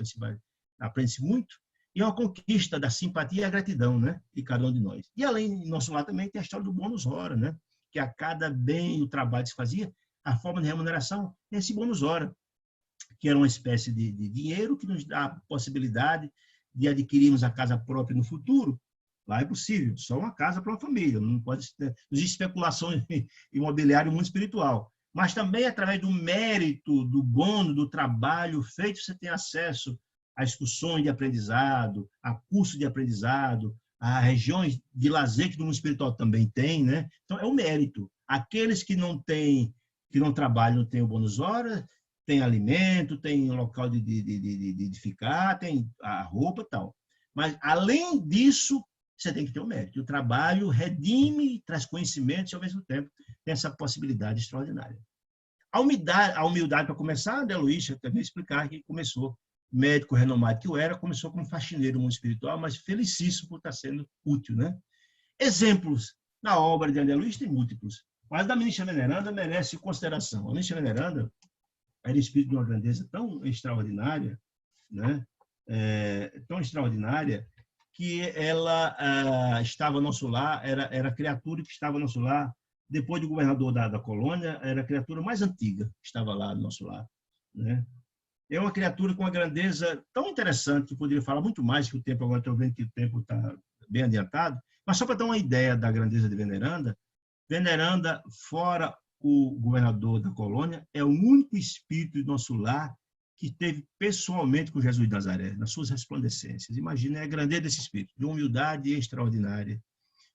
aprende-se muito. E é uma conquista da simpatia e a gratidão, né, de cada um de nós. E, além, do nosso lado também, tem a história do bônus hora, né, que a cada bem o trabalho que se fazia, a forma de remuneração é esse bônus hora, que era uma espécie de dinheiro que nos dá a possibilidade de adquirirmos a casa própria no futuro. Lá é possível, só uma casa para uma família, não pode existir especulação imobiliária no mundo espiritual. Mas também, através do mérito, do bônus, do trabalho feito, você tem acesso a excursões de aprendizado, a cursos de aprendizado, a regiões de lazer que no mundo espiritual também tem, né? Então, é o mérito. Aqueles que não trabalham, não têm o bônus hora, tem alimento, tem local de ficar, tem a roupa e tal. Mas, além disso, você tem que ter o mérito. O trabalho redime, traz conhecimento e, ao mesmo tempo, tem essa possibilidade extraordinária. A humildade para começar, André Luiz, eu também explicar que começou, médico renomado que eu era, começou como faxineiro no mundo espiritual, mas felicíssimo por estar sendo útil, né? Exemplos na obra de André Luiz tem múltiplos, mas da Ministra Veneranda merece consideração. A Ministra Veneranda era espírito de uma grandeza tão extraordinária, né? Tão extraordinária, que ela estava no nosso lar, era a criatura que estava no nosso lar, depois do governador da colônia, era a criatura mais antiga que estava lá no nosso lar, né? É uma criatura com uma grandeza tão interessante, que eu poderia falar muito mais, que o tempo, agora estou vendo que o tempo está bem adiantado, mas só para dar uma ideia da grandeza de Veneranda, Veneranda, fora o governador da colônia, é o único espírito do nosso lar que esteve pessoalmente com Jesus de Nazaré, nas suas resplandecências. Imagina a grandeza desse espírito, de humildade extraordinária.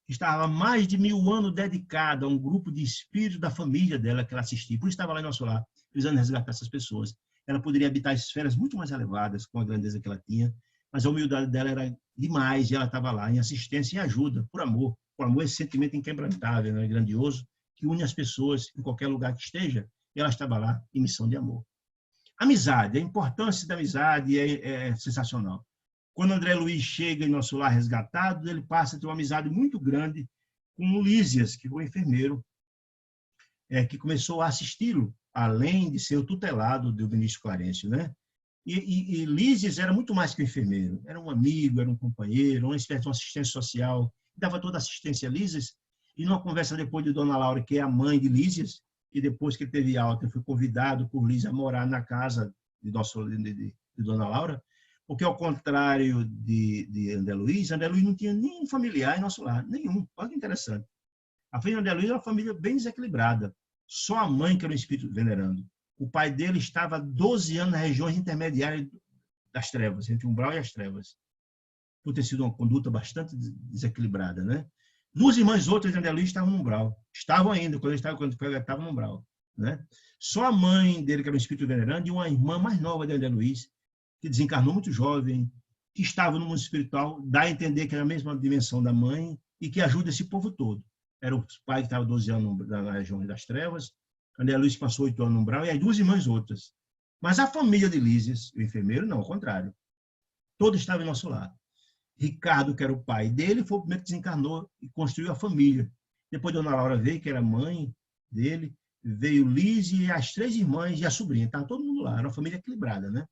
Estava há mais de 1000 anos dedicado a um grupo de espíritos da família dela que ela assistia. Por isso estava lá em nosso lar, precisando resgatar essas pessoas. Ela poderia habitar esferas muito mais elevadas com a grandeza que ela tinha, mas a humildade dela era demais e ela estava lá em assistência e ajuda, por amor. Por amor, esse sentimento inquebrantável, né, grandioso, que une as pessoas em qualquer lugar que esteja, e ela estava lá em missão de amor. Amizade, a importância da amizade é sensacional. Quando André Luiz chega em nosso lar resgatado, ele passa a ter uma amizade muito grande com o Lísias, que foi um enfermeiro, que começou a assisti-lo, além de ser o tutelado do Vinícius Clarencio, né? E Lísias era muito mais que um enfermeiro, era um amigo, era um companheiro, uma espécie de assistência social, dava toda a assistência a Lísias. E numa conversa depois de Dona Laura, que é a mãe de Lísias, que depois que ele teve alta, foi convidado por Lísias a morar na casa de Dona Laura, porque, ao contrário de André Luiz não tinha nenhum familiar em nosso lar, nenhum. Olha que interessante. A família de André Luiz é uma família bem desequilibrada. Só a mãe que era um espírito venerando. O pai dele estava há 12 anos nas regiões intermediárias das trevas, entre o umbral e as trevas. Por ter sido uma conduta bastante desequilibrada, né? Duas irmãs outras de André Luiz estavam no umbral. Estavam ainda, quando ele estava no umbral, né? Só a mãe dele, que era um espírito venerando, e uma irmã mais nova de André Luiz, que desencarnou muito jovem, que estava no mundo espiritual, dá a entender que era a mesma dimensão da mãe e que ajuda esse povo todo. Era o pai que estava 12 anos na região das trevas, André Luiz passou 8 anos no umbral, e as duas irmãs outras. Mas a família de Lísias, o enfermeiro, não, ao contrário. Todo estava em nosso lar. Ricardo, que era o pai dele, foi o primeiro que desencarnou e construiu a família. Depois Dona Laura veio, que era mãe dele, veio Lísia e as 3 irmãs e a sobrinha. Estava todo mundo lá, era uma família equilibrada, né?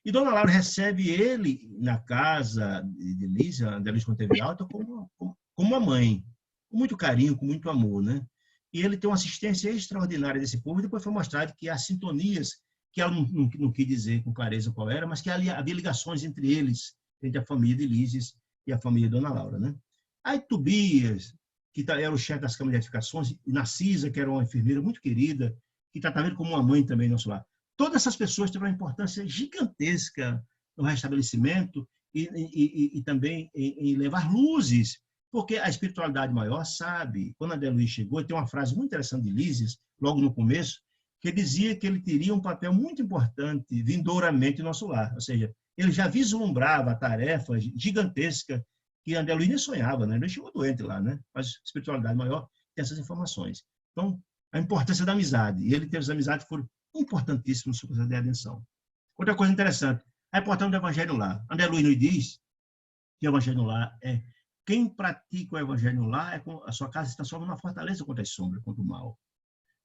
E Dona Laura recebe ele na casa de Lísia, André Luiz, quando teve alta, como uma mãe, com muito carinho, com muito amor, né? E ele tem uma assistência extraordinária desse povo, e depois foi mostrado que há sintonias, que ela não quis dizer com clareza qual era, mas que havia ligações entre eles, entre a família de Lísias e a família de Dona Laura, né? Aí Tobias, que era o chefe das câmaras de edificações, e Narcisa, que era uma enfermeira muito querida, que tratava ele como uma mãe também no nosso lar. Todas essas pessoas tiveram uma importância gigantesca no restabelecimento e também em levar luzes, porque a espiritualidade maior sabe. Quando André Luiz chegou, tem uma frase muito interessante de Lísias, logo no começo, que dizia que ele teria um papel muito importante vindouramente no nosso lar. Ou seja, ele já vislumbrava a tarefa gigantesca que André Luiz nem sonhava, né? Ele chegou doente lá, né? Mas a espiritualidade maior tem essas informações. Então, a importância da amizade. E ele teve as amizades que foram importantíssimas no seu processo de redenção. Outra coisa interessante, a importância do evangelho no lar. André Luiz nos diz que o evangelho no lar é quem pratica o evangelho no lar, a sua casa se transforma numa fortaleza contra as sombras, contra o mal.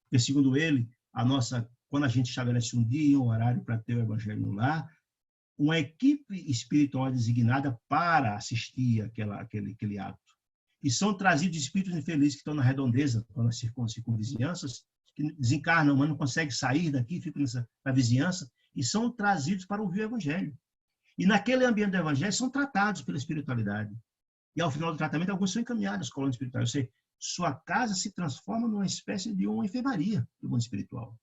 Porque, segundo ele, quando a gente estabelece um dia e um horário para ter o evangelho no lar, uma equipe espiritual designada para assistir aquele ato. E são trazidos espíritos infelizes que estão na redondeza, estão nas circunvizinhanças, que desencarnam, mas não conseguem sair daqui, ficam na vizinhança, e são trazidos para ouvir o evangelho. E naquele ambiente do evangelho são tratados pela espiritualidade. E ao final do tratamento, alguns são encaminhados às colônias espirituais. Ou seja, sua casa se transforma numa espécie de uma enfermaria do mundo espiritual.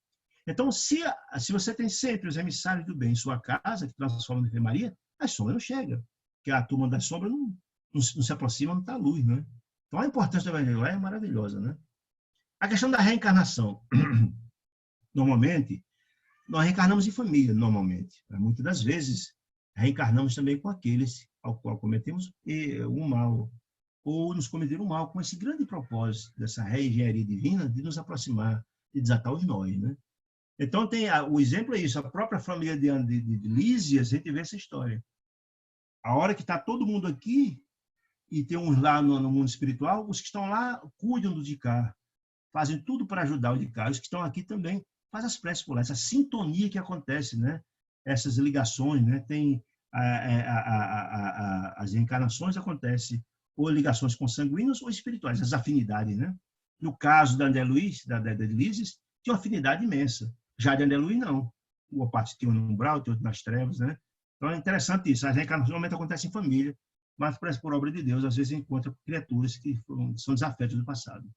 Então, se você tem sempre os emissários do bem em sua casa, que transforma em enfermaria, a sombra não chega. Porque a turma da sombra não se aproxima, não está à luz, né? Então, a importância do evangelho é maravilhosa, né? A questão da reencarnação. Normalmente, nós reencarnamos em família, normalmente. Muitas das vezes, reencarnamos também com aqueles ao qual cometemos um mal, ou nos cometeram um mal, com esse grande propósito dessa reengenharia divina de nos aproximar, de desatar os nós, né? Então, o exemplo é isso, a própria família de Lísias, a gente vê essa história. A hora que está todo mundo aqui, e tem uns lá no mundo espiritual, os que estão lá cuidam do de cá, fazem tudo para ajudar o de cá, os que estão aqui também fazem as preces por lá, essa sintonia que acontece, né? Essas ligações, né? Tem as reencarnações acontecem ou ligações consanguíneas ou espirituais, as afinidades, né? No caso da André Luiz, da Lísias, tinha uma afinidade imensa. Já de André Luiz, não. Uma parte tinha no umbral, tem outra nas trevas, né? Então é interessante isso. As reencarnações normalmente acontecem em família, mas parece por obra de Deus, às vezes encontra criaturas que são desafetos do passado.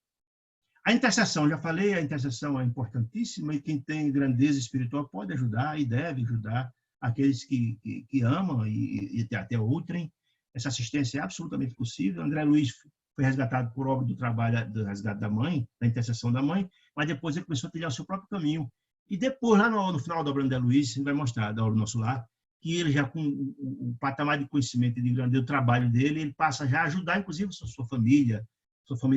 A intercessão, já falei, a intercessão é importantíssima e quem tem grandeza espiritual pode ajudar e deve ajudar aqueles que amam e até outrem. Essa assistência é absolutamente possível. André Luiz foi resgatado por obra do trabalho do resgate da mãe, da intercessão da mãe, mas depois ele começou a trilhar o seu próprio caminho. E depois, lá no final da obra André Luiz, ele vai mostrar, da obra do nosso lar, que ele já com o patamar de conhecimento e de grandeza do trabalho dele, ele passa já a ajudar, inclusive, sua família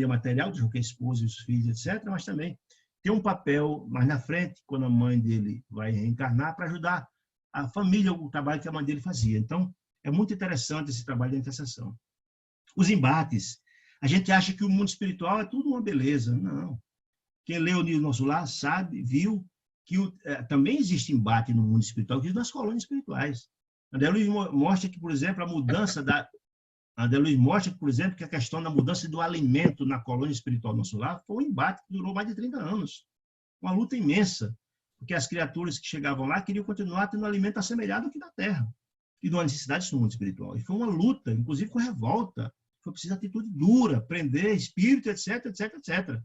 material, que é a esposa e os filhos, etc., mas também tem um papel mais na frente, quando a mãe dele vai reencarnar, para ajudar a família, o trabalho que a mãe dele fazia. Então, é muito interessante esse trabalho de intercessão. Os embates. A gente acha que o mundo espiritual é tudo uma beleza. Não. Quem leu o Livro Nosso Lar sabe, viu, que também existe embate no mundo espiritual, que nas colônias espirituais. André Luiz mostra que, por exemplo, a mudança da... André Luiz mostra, por exemplo, que a questão da mudança do alimento na colônia espiritual Nosso Lar foi um embate que durou mais de 30 anos. Uma luta imensa, porque as criaturas que chegavam lá queriam continuar tendo um alimento assemelhado ao que da Terra. E não há necessidade no mundo espiritual. E foi uma luta, inclusive com revolta. Foi preciso atitude dura, prender espírito, etc, etc, etc.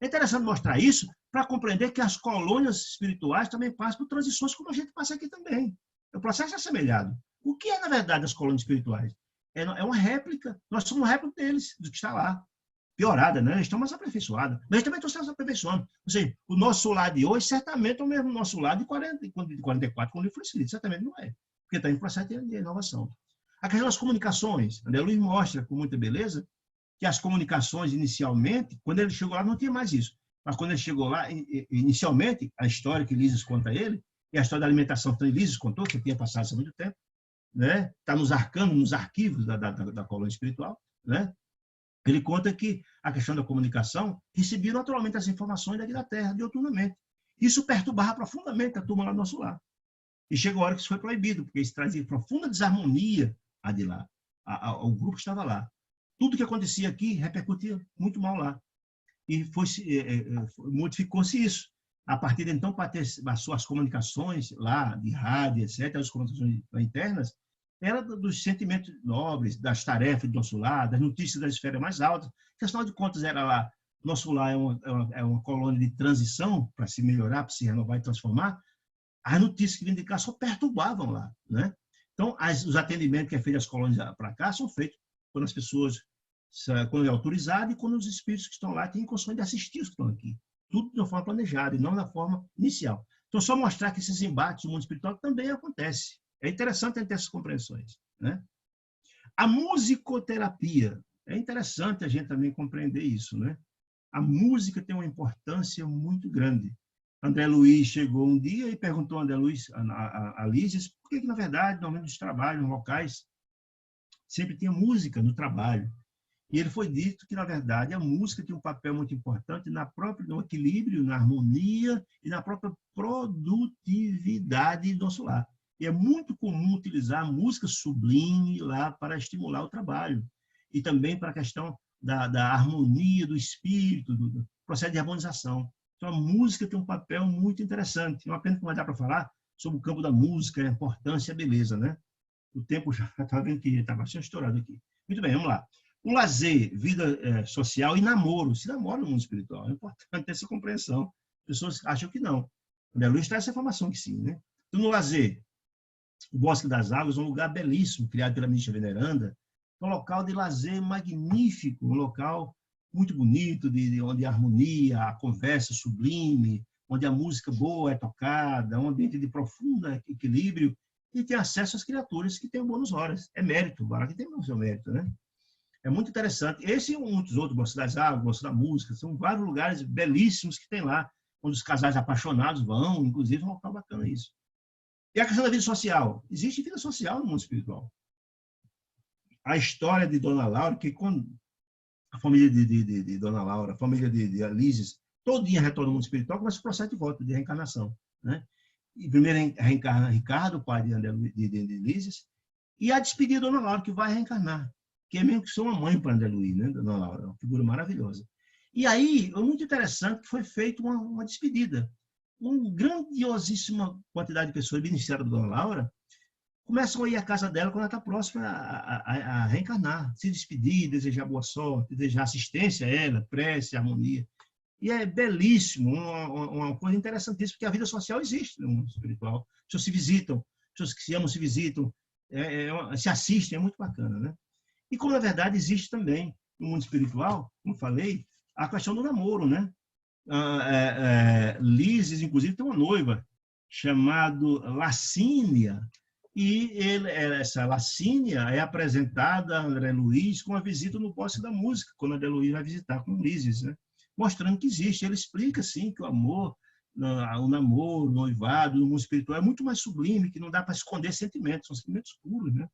É interessante mostrar isso para compreender que as colônias espirituais também passam por transições como a gente passa aqui também. O processo é assemelhado. O que é, na verdade, as colônias espirituais? É uma réplica. Nós somos uma réplica deles, do que está lá. Piorada, né? Eles estão mais aperfeiçoados. Mas também estão se aperfeiçoando. Ou seja, o nosso lar de hoje certamente é o mesmo nosso lar de 44, quando ele foi escrito. Certamente não é. Porque está em processo de inovação. A questão das comunicações. André Luiz mostra com muita beleza que as comunicações, inicialmente, quando ele chegou lá, não tinha mais isso. Mas quando ele chegou lá, inicialmente, a história que Lísias conta a ele, e a história da alimentação que Lísias contou, que tinha passado há muito tempo, né? Está nos arcanos, nos arquivos da colônia espiritual, né? Ele conta que a questão da comunicação recebia naturalmente as informações daqui da Terra, dioturnamente. Isso perturbava profundamente a turma lá do nosso lar. E chegou a hora que isso foi proibido, porque isso trazia profunda desarmonia a de lá, ao grupo que estava lá. Tudo que acontecia aqui repercutia muito mal lá. E modificou-se isso. A partir de então, para ter as suas comunicações lá, de rádio, etc., as comunicações internas, era dos sentimentos nobres, das tarefas do nosso lar, das notícias das esferas mais altas, que, afinal de contas, era lá. Nosso lar é uma colônia de transição para se melhorar, para se renovar e transformar. As notícias que vinham de cá só perturbavam lá, né? Então, os atendimentos que é feito das colônias para cá são feitos quando as pessoas, quando é autorizado e quando os espíritos que estão lá têm condições de assistir os que estão aqui. Tudo de uma forma planejada e não da forma inicial. Então, só mostrar que esses embates no mundo espiritual também acontecem. É interessante ter essas compreensões, né? A musicoterapia. É interessante a gente também compreender isso, né? A música tem uma importância muito grande. André Luiz chegou um dia e perguntou a André Luiz, a Lísias, por que, na verdade, no momento dos trabalhos, nos locais, sempre tinha música no trabalho. E ele foi dito que, na verdade, a música tem um papel muito importante no equilíbrio, na harmonia e na própria produtividade do nosso lar. E é muito comum utilizar a música sublime lá para estimular o trabalho. E também para a questão da harmonia do espírito, do processo de harmonização. Então, a música tem um papel muito interessante. Não apenas que vai dar para falar sobre o campo da música, a importância e a beleza, né? O tempo já está vendo que está bastante estourado aqui. Muito bem, vamos lá. O lazer, vida social e namoro. Se namora no mundo espiritual. É importante ter essa compreensão. As pessoas acham que não. André Luiz traz essa informação que sim, né? Então, no lazer, o Bosque das Águas é um lugar belíssimo, criado pela ministra Veneranda, um local de lazer magnífico, um local muito bonito, onde a harmonia, a conversa sublime, onde a música boa é tocada, um ambiente de profundo equilíbrio, e tem acesso às criaturas que têm bônus horas. É mérito, agora que tem o seu mérito, né? É muito interessante. Esse e muitos outros, Bosque das Águas, Bosque da Música, são vários lugares belíssimos que tem lá, onde os casais apaixonados vão, inclusive é um local bacana isso. E a questão da vida social. Existe vida social no mundo espiritual. A história de Dona Laura, que quando a família de Dona Laura, a família de Lísias, todo dia retorna ao mundo espiritual, começa o processo de volta, de reencarnação, né? E primeiro reencarna Ricardo, o pai de Lísias, e a despedida de Dona Laura, que vai reencarnar, que é mesmo que sua mãe para André Luiz, né? Dona Laura, uma figura maravilhosa. E aí, é muito interessante que foi feita uma despedida. Uma grandiosíssima quantidade de pessoas beneficiadas da Dona Laura começam a ir à casa dela quando ela está próxima a reencarnar, se despedir, desejar boa sorte, desejar assistência a ela, prece, harmonia. E é belíssimo, uma coisa interessantíssima, porque a vida social existe no mundo espiritual. As pessoas se visitam, pessoas que se amam se visitam, se assistem, é muito bacana, né? E como, na verdade, existe também no mundo espiritual, como falei, a questão do namoro, né? Lísias, inclusive, tem uma noiva chamada Lacínia, e essa Lacínia é apresentada a André Luiz com a visita no Bosque da Música, quando André Luiz vai visitar com Lísias, né? mostrando que existe. Ele explica, sim, que o amor, o namoro, o noivado, o mundo espiritual é muito mais sublime, que não dá para esconder sentimentos, são sentimentos puros, né?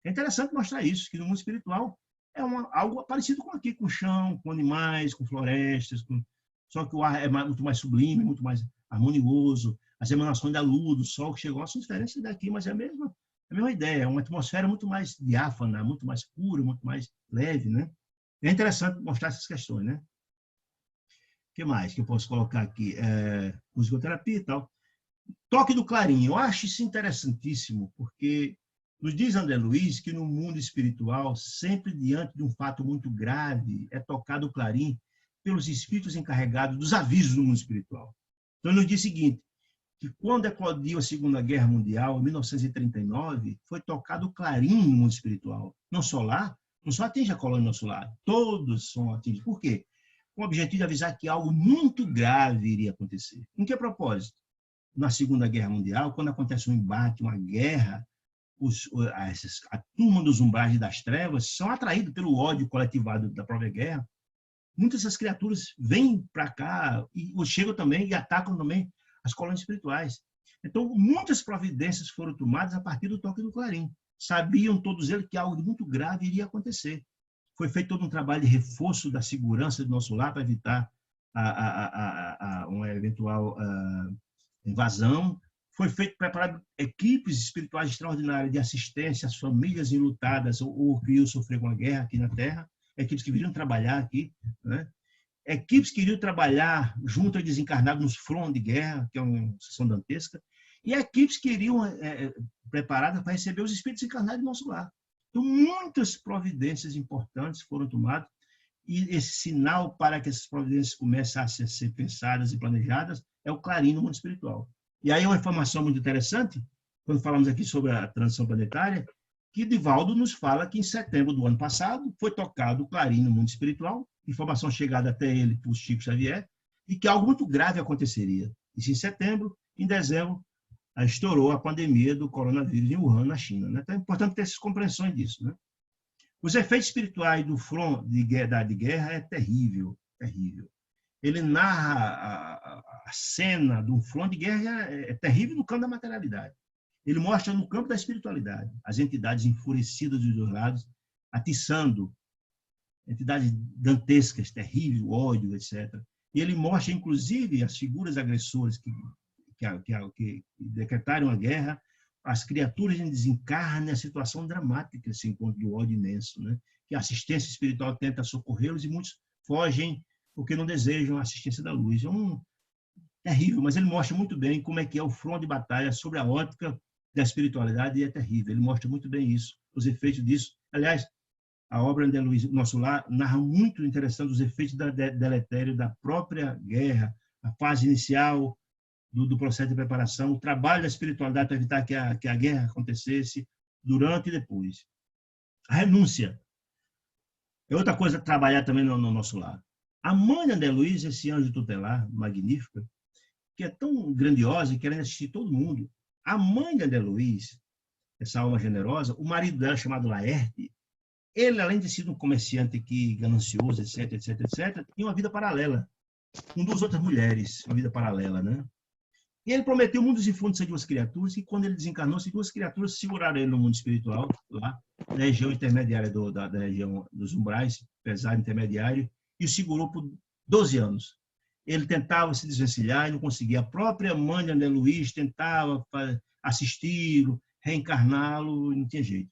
É interessante mostrar isso, que no mundo espiritual é algo parecido com aqui, com o chão, com animais, com florestas, só que o ar é muito mais sublime, muito mais harmonioso, as emanações da luz, do sol que chegam são diferentes daqui, mas é a mesma ideia, é uma atmosfera muito mais diáfana, muito mais pura, muito mais leve, né? É interessante mostrar essas questões, né? O que mais que eu posso colocar aqui? Musicoterapia e tal. Toque do clarim, eu acho isso interessantíssimo, porque nos diz André Luiz que no mundo espiritual, sempre diante de um fato muito grave, é tocado o clarim pelos espíritos encarregados dos avisos do mundo espiritual. Então, ele nos diz o seguinte, que quando eclodiu a Segunda Guerra Mundial, em 1939, foi tocado o clarim no mundo espiritual. Não só lá, não só atinge a colônia solar, todos são atingidos. Por quê? Com o objetivo de avisar que algo muito grave iria acontecer. Em que propósito? Na Segunda Guerra Mundial, quando acontece um embate, uma guerra, a turma dos umbrais das trevas são atraídos pelo ódio coletivado da própria guerra. Muitas dessas criaturas vêm para cá e chegam também e atacam também as colônias espirituais. Então, muitas providências foram tomadas a partir do toque do clarim. Sabiam todos eles que algo muito grave iria acontecer. Foi feito todo um trabalho de reforço da segurança do nosso lar para evitar uma eventual invasão. Foi feito preparar equipes espirituais extraordinárias de assistência às famílias enlutadas ou que iam sofrer com a guerra aqui na Terra, equipes que viriam trabalhar aqui, né? Equipes que iriam trabalhar junto a desencarnados nos fronts de guerra, que é uma sessão dantesca, e equipes que iriam preparadas para receber os espíritos encarnados do nosso lar. Então, muitas providências importantes foram tomadas, e esse sinal para que essas providências comecem a ser pensadas e planejadas é o clarim no mundo espiritual. E aí uma informação muito interessante, quando falamos aqui sobre a transição planetária, que Divaldo nos fala que em setembro do ano passado foi tocado o clarim no mundo espiritual, informação chegada até ele por Chico Xavier, e que algo muito grave aconteceria. Isso em setembro, em dezembro, estourou a pandemia do coronavírus em Wuhan, na China, né? Então é importante ter essas compreensões disso, né? Os efeitos espirituais do front de guerra é terrível, terrível. Ele narra a cena de um front de guerra é terrível no campo da materialidade. Ele mostra no campo da espiritualidade as entidades enfurecidas dos dois lados, atiçando entidades dantescas, terríveis, ódio, etc. E ele mostra, inclusive, as figuras agressoras que decretaram a guerra, as criaturas em desencarne, a situação dramática, esse encontro do ódio imenso, né? Que a assistência espiritual tenta socorrê-los e muitos fogem porque não desejam a assistência da luz. É terrível, mas ele mostra muito bem como é que é o front de batalha sobre a ótica da espiritualidade e é terrível. Ele mostra muito bem isso, os efeitos disso. Aliás, a obra André Luiz, Nosso Lar, narra muito interessante os efeitos deletério da própria guerra, a fase inicial do processo de preparação, o trabalho da espiritualidade para evitar que a guerra acontecesse durante e depois. A renúncia é outra coisa a trabalhar também no nosso lar. A mãe de André Luiz, esse anjo tutelar, magnífica, que é tão grandiosa e querendo assistir todo mundo. A mãe de André Luiz, essa alma generosa, o marido dela, chamado Laerte, ele, além de ser um comerciante aqui, ganancioso, etc, etc, etc, tinha uma vida paralela, com duas outras mulheres, uma vida paralela, né? E ele prometeu mundos e fundos a duas criaturas, e quando ele desencarnou, essas duas criaturas seguraram ele no mundo espiritual, lá, na região intermediária da região dos umbrais, pesado intermediário, e o segurou por 12 anos. Ele tentava se desvencilhar e não conseguia. A própria mãe de André Luiz tentava assisti-lo, reencarná-lo, e não tinha jeito.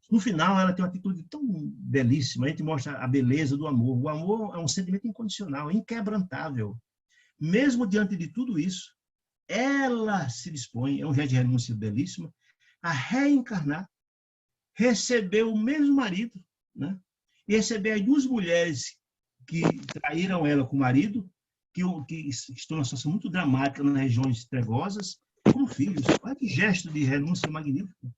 No final, ela tem uma atitude tão belíssima, a gente mostra a beleza do amor. O amor é um sentimento incondicional, inquebrantável. Mesmo diante de tudo isso, ela se dispõe, é um gesto de renúncia belíssimo, a reencarnar, receber o mesmo marido, né? E receber as duas mulheres que traíram ela com o marido, que estão numa situação muito dramática nas regiões trevosas, como filhos. Olha que gesto de renúncia magnífico.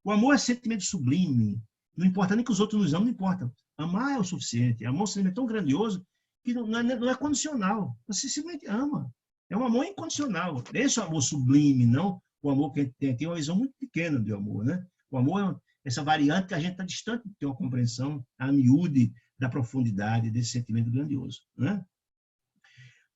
O amor é sentimento sublime. Não importa nem que os outros nos amem, não importa. Amar é o suficiente. Amor é um sentimento tão grandioso que não é condicional. Você simplesmente ama. É um amor incondicional. Esse é o amor sublime, não o amor que a gente tem aqui, é uma visão muito pequena do amor, né? O amor é essa variante que a gente está distante de ter uma compreensão a miúde da profundidade desse sentimento grandioso, né?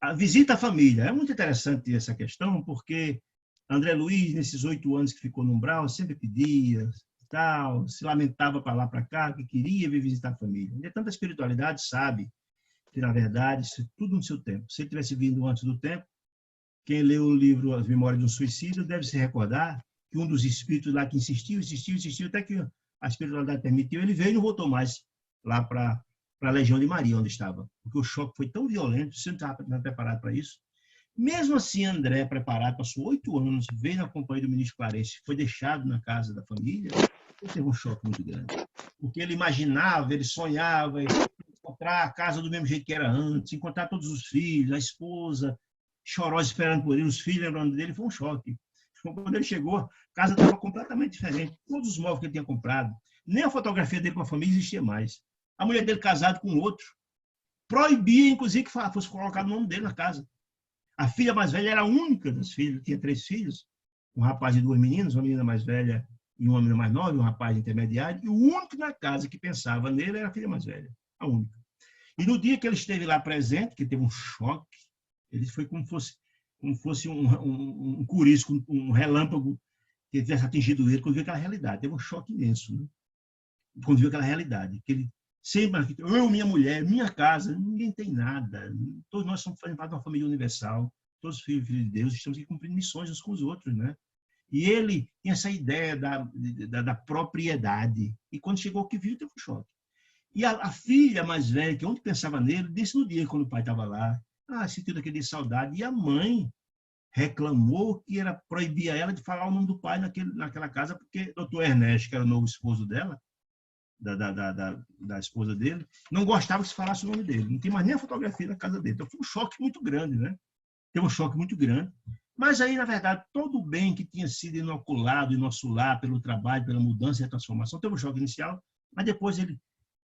A visita à família. É muito interessante essa questão, porque André Luiz, nesses 8 anos que ficou no Umbral, sempre pedia, tal, se lamentava para lá, para cá, que queria vir visitar a família. De tanta espiritualidade, sabe que, na verdade, isso é tudo no seu tempo. Se ele tivesse vindo antes do tempo, quem leu o livro As Memórias de um Suicídio deve se recordar que um dos espíritos lá que insistiu, até que a espiritualidade permitiu, ele veio e não voltou mais lá para a Legião de Maria, onde estava. Porque o choque foi tão violento, você não estava preparado para isso. Mesmo assim, André, preparado, passou 8 anos, veio na companhia do ministro Clarence, foi deixado na casa da família, ele teve um choque muito grande. Porque ele imaginava, ele sonhava encontrar a casa do mesmo jeito que era antes, encontrar todos os filhos, a esposa, chorosa esperando por ele, os filhos lembrando dele, foi um choque. Quando ele chegou, a casa estava completamente diferente. Todos os móveis que ele tinha comprado, nem a fotografia dele com a família existia mais. A mulher dele casada com outro, proibia, inclusive, que fosse colocado o nome dele na casa. A filha mais velha era a única das filhas, tinha 3 filhos, um rapaz e 2 meninas, uma menina mais velha e uma menina mais nova, e um rapaz intermediário, e o único na casa que pensava nele era a filha mais velha, a única. E no dia que ele esteve lá presente, que teve um choque, ele foi como fosse um curisco, um relâmpago que tivesse atingido ele quando viu aquela realidade. Teve um choque imenso, né? Quando viu aquela realidade, que ele sempre, eu, minha mulher, minha casa, ninguém tem nada. Todos nós somos fazendo parte de uma família universal, todos filhos de Deus, estamos aqui cumprindo missões uns com os outros, né? E ele tinha essa ideia da propriedade. E quando chegou o que viu, teve um choque. E a filha mais velha, que onde pensava nele, disse no dia quando o pai estava lá, sentiu aquele saudade. E a mãe reclamou que proibia ela de falar o nome do pai naquela casa, porque o doutor Ernesto, que era o novo esposo dela, da esposa dele, não gostava que se falasse o nome dele. Não tem mais nem a fotografia da casa dele. Então foi um choque muito grande, né? Teve um choque muito grande. Mas aí, na verdade, todo o bem que tinha sido inoculado em nosso lar, pelo trabalho, pela mudança e transformação, teve um choque inicial, mas depois ele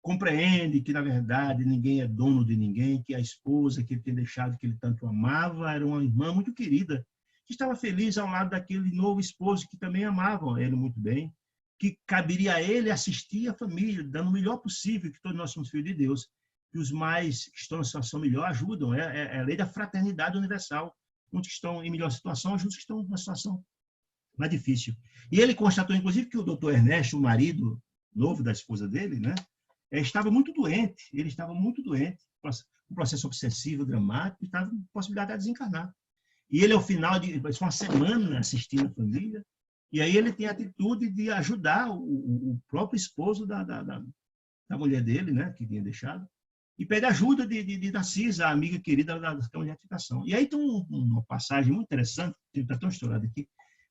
compreende que, na verdade, ninguém é dono de ninguém, que a esposa que ele tinha deixado, que ele tanto amava, era uma irmã muito querida, que estava feliz ao lado daquele novo esposo que também amava ele muito bem, que caberia a ele assistir a família, dando o melhor possível, que todos nós somos filhos de Deus, que os mais que estão em situação melhor ajudam, é a lei da fraternidade universal. Uns que estão em melhor situação ajudam os que estão numa situação mais difícil. E ele constatou, inclusive, que o doutor Ernesto, o marido novo da esposa dele, né, estava muito doente, um processo obsessivo, dramático, e estava com possibilidade de desencarnar. E ele, ao final de uma semana assistindo a família, e aí ele tem a atitude de ajudar o próprio esposo da mulher dele, né, que tinha deixado, e pede ajuda de Narcisa, a amiga querida da Câmara de Retificação. E aí tem uma passagem muito interessante, que está tão estourada aqui,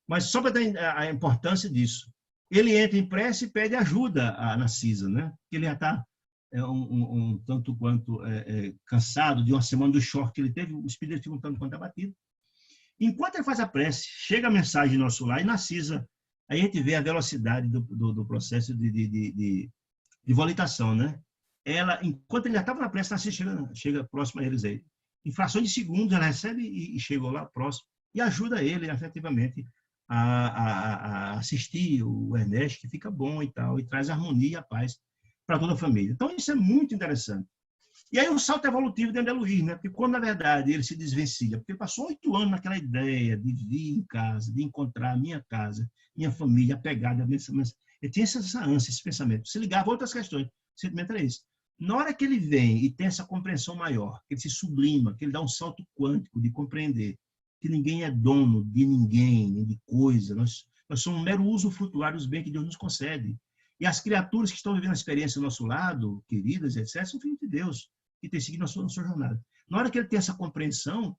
mas só para dar a importância disso. Ele entra em prece e pede ajuda a Narcisa, né? Que ele já está tanto quanto cansado de uma semana do choque que ele teve, o espírito fica um tanto quanto abatido. Enquanto ele faz a prece, chega a mensagem do nosso lar e Narcisa, aí a gente vê a velocidade do processo de volitação, né? Ela, enquanto ele já estava na prece, Narcisa chega próximo a eles aí. Em frações de segundos, ela recebe e chegou lá próximo e ajuda ele, efetivamente, a assistir o Ernesto, que fica bom e tal, e traz harmonia e a paz para toda a família. Então, isso é muito interessante. E aí o salto evolutivo de André Luiz, né? Porque quando, na verdade, ele se desvencilha, porque ele passou 8 anos naquela ideia de vir em casa, de encontrar a minha casa, minha família, apegada, ele tinha essa ânsia, esse pensamento. Se ligava a outras questões, o sentimento era esse. Na hora que ele vem e tem essa compreensão maior, que ele se sublima, que ele dá um salto quântico de compreender que ninguém é dono de ninguém, nem de coisa, nós somos um mero usufrutuário dos bens que Deus nos concede. E as criaturas que estão vivendo a experiência do nosso lado, queridas, etc., são filhos de Deus, que têm seguido a sua jornada. Na hora que ele tem essa compreensão,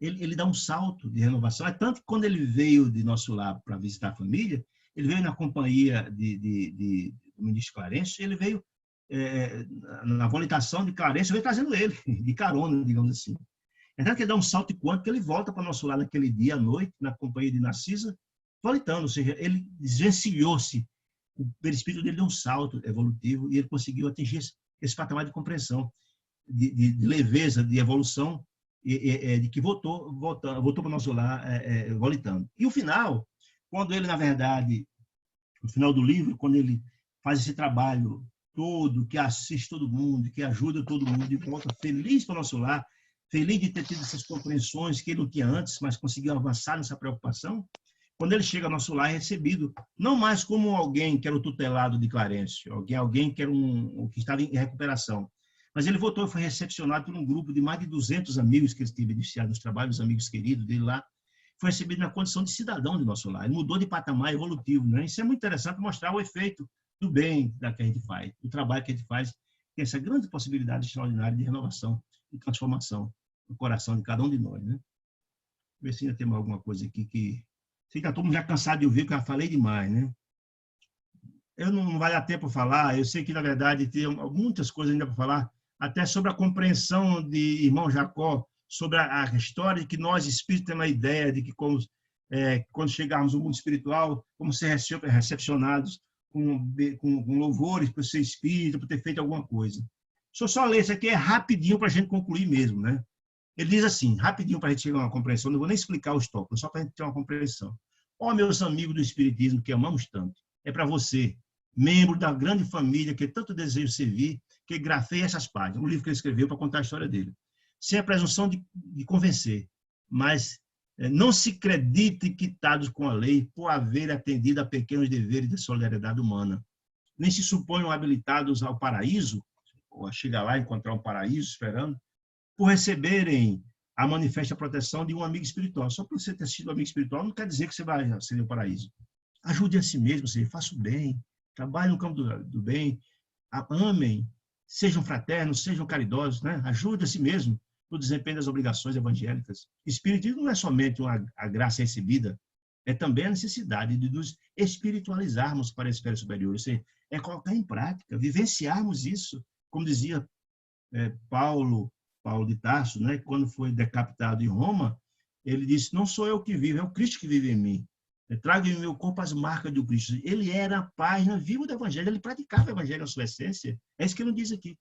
ele dá um salto de renovação. É tanto que quando ele veio de nosso lar para visitar a família, ele veio na companhia do ministro Clarence, ele veio na volitação de Clarence, veio trazendo ele, de carona, digamos assim. É tanto que ele dá um salto quântico, ele volta para nosso lar naquele dia à noite, na companhia de Narcisa, volitando, ou seja, ele desvencilhou-se. O perispírito dele deu um salto evolutivo e ele conseguiu atingir esse patamar de compreensão, de leveza, de evolução, de que voltou para o nosso lar volitando. E o final, quando ele, na verdade, no final do livro, quando ele faz esse trabalho todo, que assiste todo mundo, que ajuda todo mundo e volta feliz para o nosso lar, feliz de ter tido essas compreensões que ele não tinha antes, mas conseguiu avançar nessa preocupação. Quando ele chega ao nosso lar, é recebido não mais como alguém que era o tutelado de Clarencio, alguém que era que estava em recuperação, mas ele voltou e foi recepcionado por um grupo de mais de 200 amigos que ele teve iniciado nos trabalhos, amigos queridos dele lá. Foi recebido na condição de cidadão do nosso lar. Ele mudou de patamar evolutivo, né? Isso é muito interessante, mostrar o efeito do bem que a gente faz, do trabalho que a gente faz, tem essa grande possibilidade extraordinária de renovação e transformação no coração de cada um de nós, né? Ver se ainda tem alguma coisa aqui que... Sei que todo mundo já cansado de ouvir, que eu já falei demais, né? Eu não vai dar tempo para falar, eu sei que, na verdade, tem muitas coisas ainda para falar, até sobre a compreensão de irmão Jacó, sobre a história de que nós, espíritos, temos a ideia de que, quando chegarmos no mundo espiritual, como ser recepcionados com louvores por ser espírito, por ter feito alguma coisa. Deixa eu só ler, isso aqui é rapidinho para a gente concluir mesmo, né? Ele diz assim, rapidinho para a gente chegar a uma compreensão, não vou nem explicar os tópicos, só para a gente ter uma compreensão. Ó, meus amigos do Espiritismo, que amamos tanto, é para você, membro da grande família que tanto desejo servir, que grafei essas páginas, um livro que ele escreveu para contar a história dele. Sem a presunção de convencer, mas não se acreditem quitados com a lei por haver atendido a pequenos deveres de solidariedade humana. Nem se suponham habilitados ao paraíso, ou a chegar lá e encontrar um paraíso esperando, por receberem a manifesta proteção de um amigo espiritual. Só por você ter sido amigo espiritual não quer dizer que você vai acender o paraíso. Ajude a si mesmo, ou seja, faça o bem, trabalhe no campo do bem, amem, sejam fraternos, sejam caridosos, né? Ajude a si mesmo no desempenho das obrigações evangélicas. Espiritismo não é somente a graça recebida, é também a necessidade de nos espiritualizarmos para a esfera superior, ou seja, é colocar em prática, vivenciarmos isso, como dizia Paulo de Tarso, né? Quando foi decapitado em Roma, ele disse, não sou eu que vivo, é o Cristo que vive em mim. Trago em meu corpo as marcas do Cristo. Ele era a página viva do Evangelho, ele praticava o Evangelho na sua essência. É isso que ele diz aqui.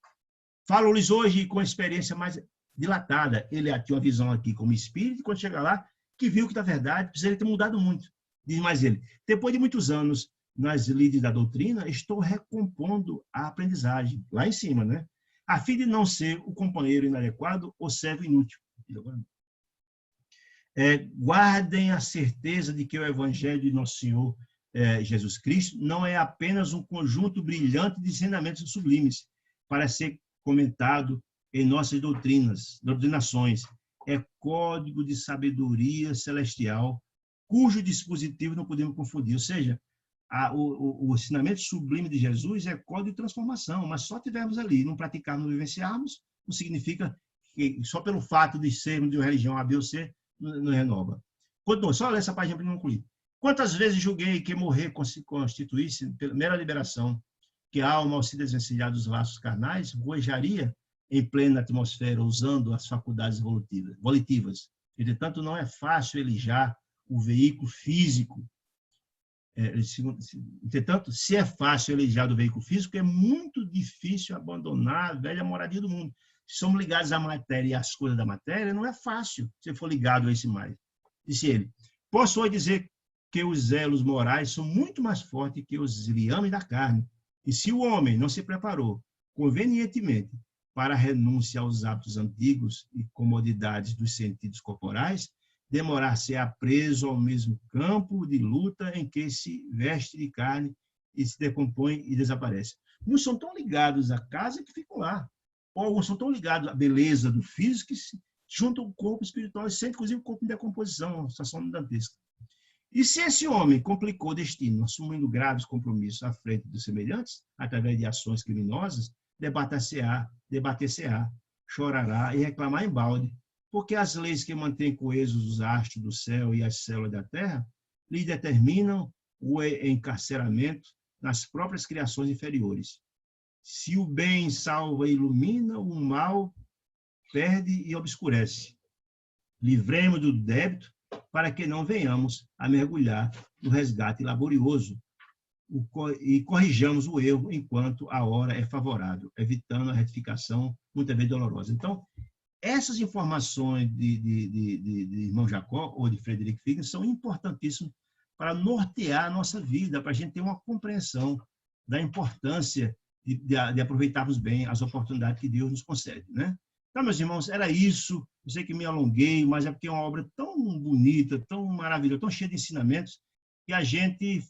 Falo-lhes hoje com a experiência mais dilatada. Ele tinha uma visão aqui como espírito, e quando chega lá, que viu que, na verdade, precisa ter mudado muito. Diz mais ele, depois de muitos anos nas lides da doutrina, estou recompondo a aprendizagem, lá em cima, né? A fim de não ser o companheiro inadequado ou servo inútil. Guardem a certeza de que o Evangelho de Nosso Senhor Jesus Cristo não é apenas um conjunto brilhante de ensinamentos sublimes para ser comentado em nossas doutrinações. É código de sabedoria celestial, cujo dispositivo não podemos confundir. Ou seja, o ensinamento sublime de Jesus é código de transformação, mas só tivermos ali, não praticarmos, não vivenciarmos, não significa que só pelo fato de sermos de uma religião A, B ou C, não renova. Só ler essa página para não concluir. Quantas vezes julguei que morrer constituísse, pela mera liberação, que a alma, ao se desvencilhar dos laços carnais, voejaria em plena atmosfera, usando as faculdades volitivas. Entretanto, não é fácil elijar o veículo físico. Entretanto, se é fácil elijar do veículo físico, é muito difícil abandonar a velha moradia do mundo. Se somos ligados à matéria e às coisas da matéria, não é fácil se for ligado a esse mais. Disse ele, posso hoje dizer que os zelos morais são muito mais fortes que os liames da carne. E se o homem não se preparou convenientemente para a renúncia aos hábitos antigos e comodidades dos sentidos corporais, demorar-se-á preso ao mesmo campo de luta em que se veste de carne e se decompõe e desaparece. Uns são tão ligados à casa que ficam lá. Ou alguns são tão ligados à beleza do físico que se juntam ao corpo espiritual e sentem, inclusive, o corpo em decomposição, uma situação dantesca. E se esse homem complicou o destino, assumindo graves compromissos à frente dos semelhantes, através de ações criminosas, debater-se-á, chorará e reclamar em balde, porque as leis que mantêm coesos os astros do céu e as células da terra lhe determinam o encarceramento nas próprias criações inferiores. Se o bem salva e ilumina, o mal perde e obscurece. Livremos do débito para que não venhamos a mergulhar no resgate laborioso e corrijamos o erro enquanto a hora é favorável, evitando a retificação muitas vezes dolorosa. Então, essas informações de irmão Jacó ou de Frederick Figner são importantíssimas para nortear a nossa vida, para a gente ter uma compreensão da importância de aproveitarmos bem as oportunidades que Deus nos concede, né? Então, meus irmãos, era isso. Eu sei que me alonguei, mas é porque é uma obra tão bonita, tão maravilhosa, tão cheia de ensinamentos, que a gente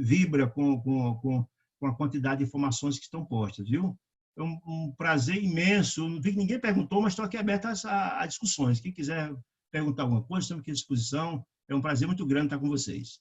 vibra com a quantidade de informações que estão postas, viu? É um prazer imenso. Não vi que ninguém perguntou, mas estou aqui aberto a discussões. Quem quiser perguntar alguma coisa, estamos aqui à disposição. É um prazer muito grande estar com vocês.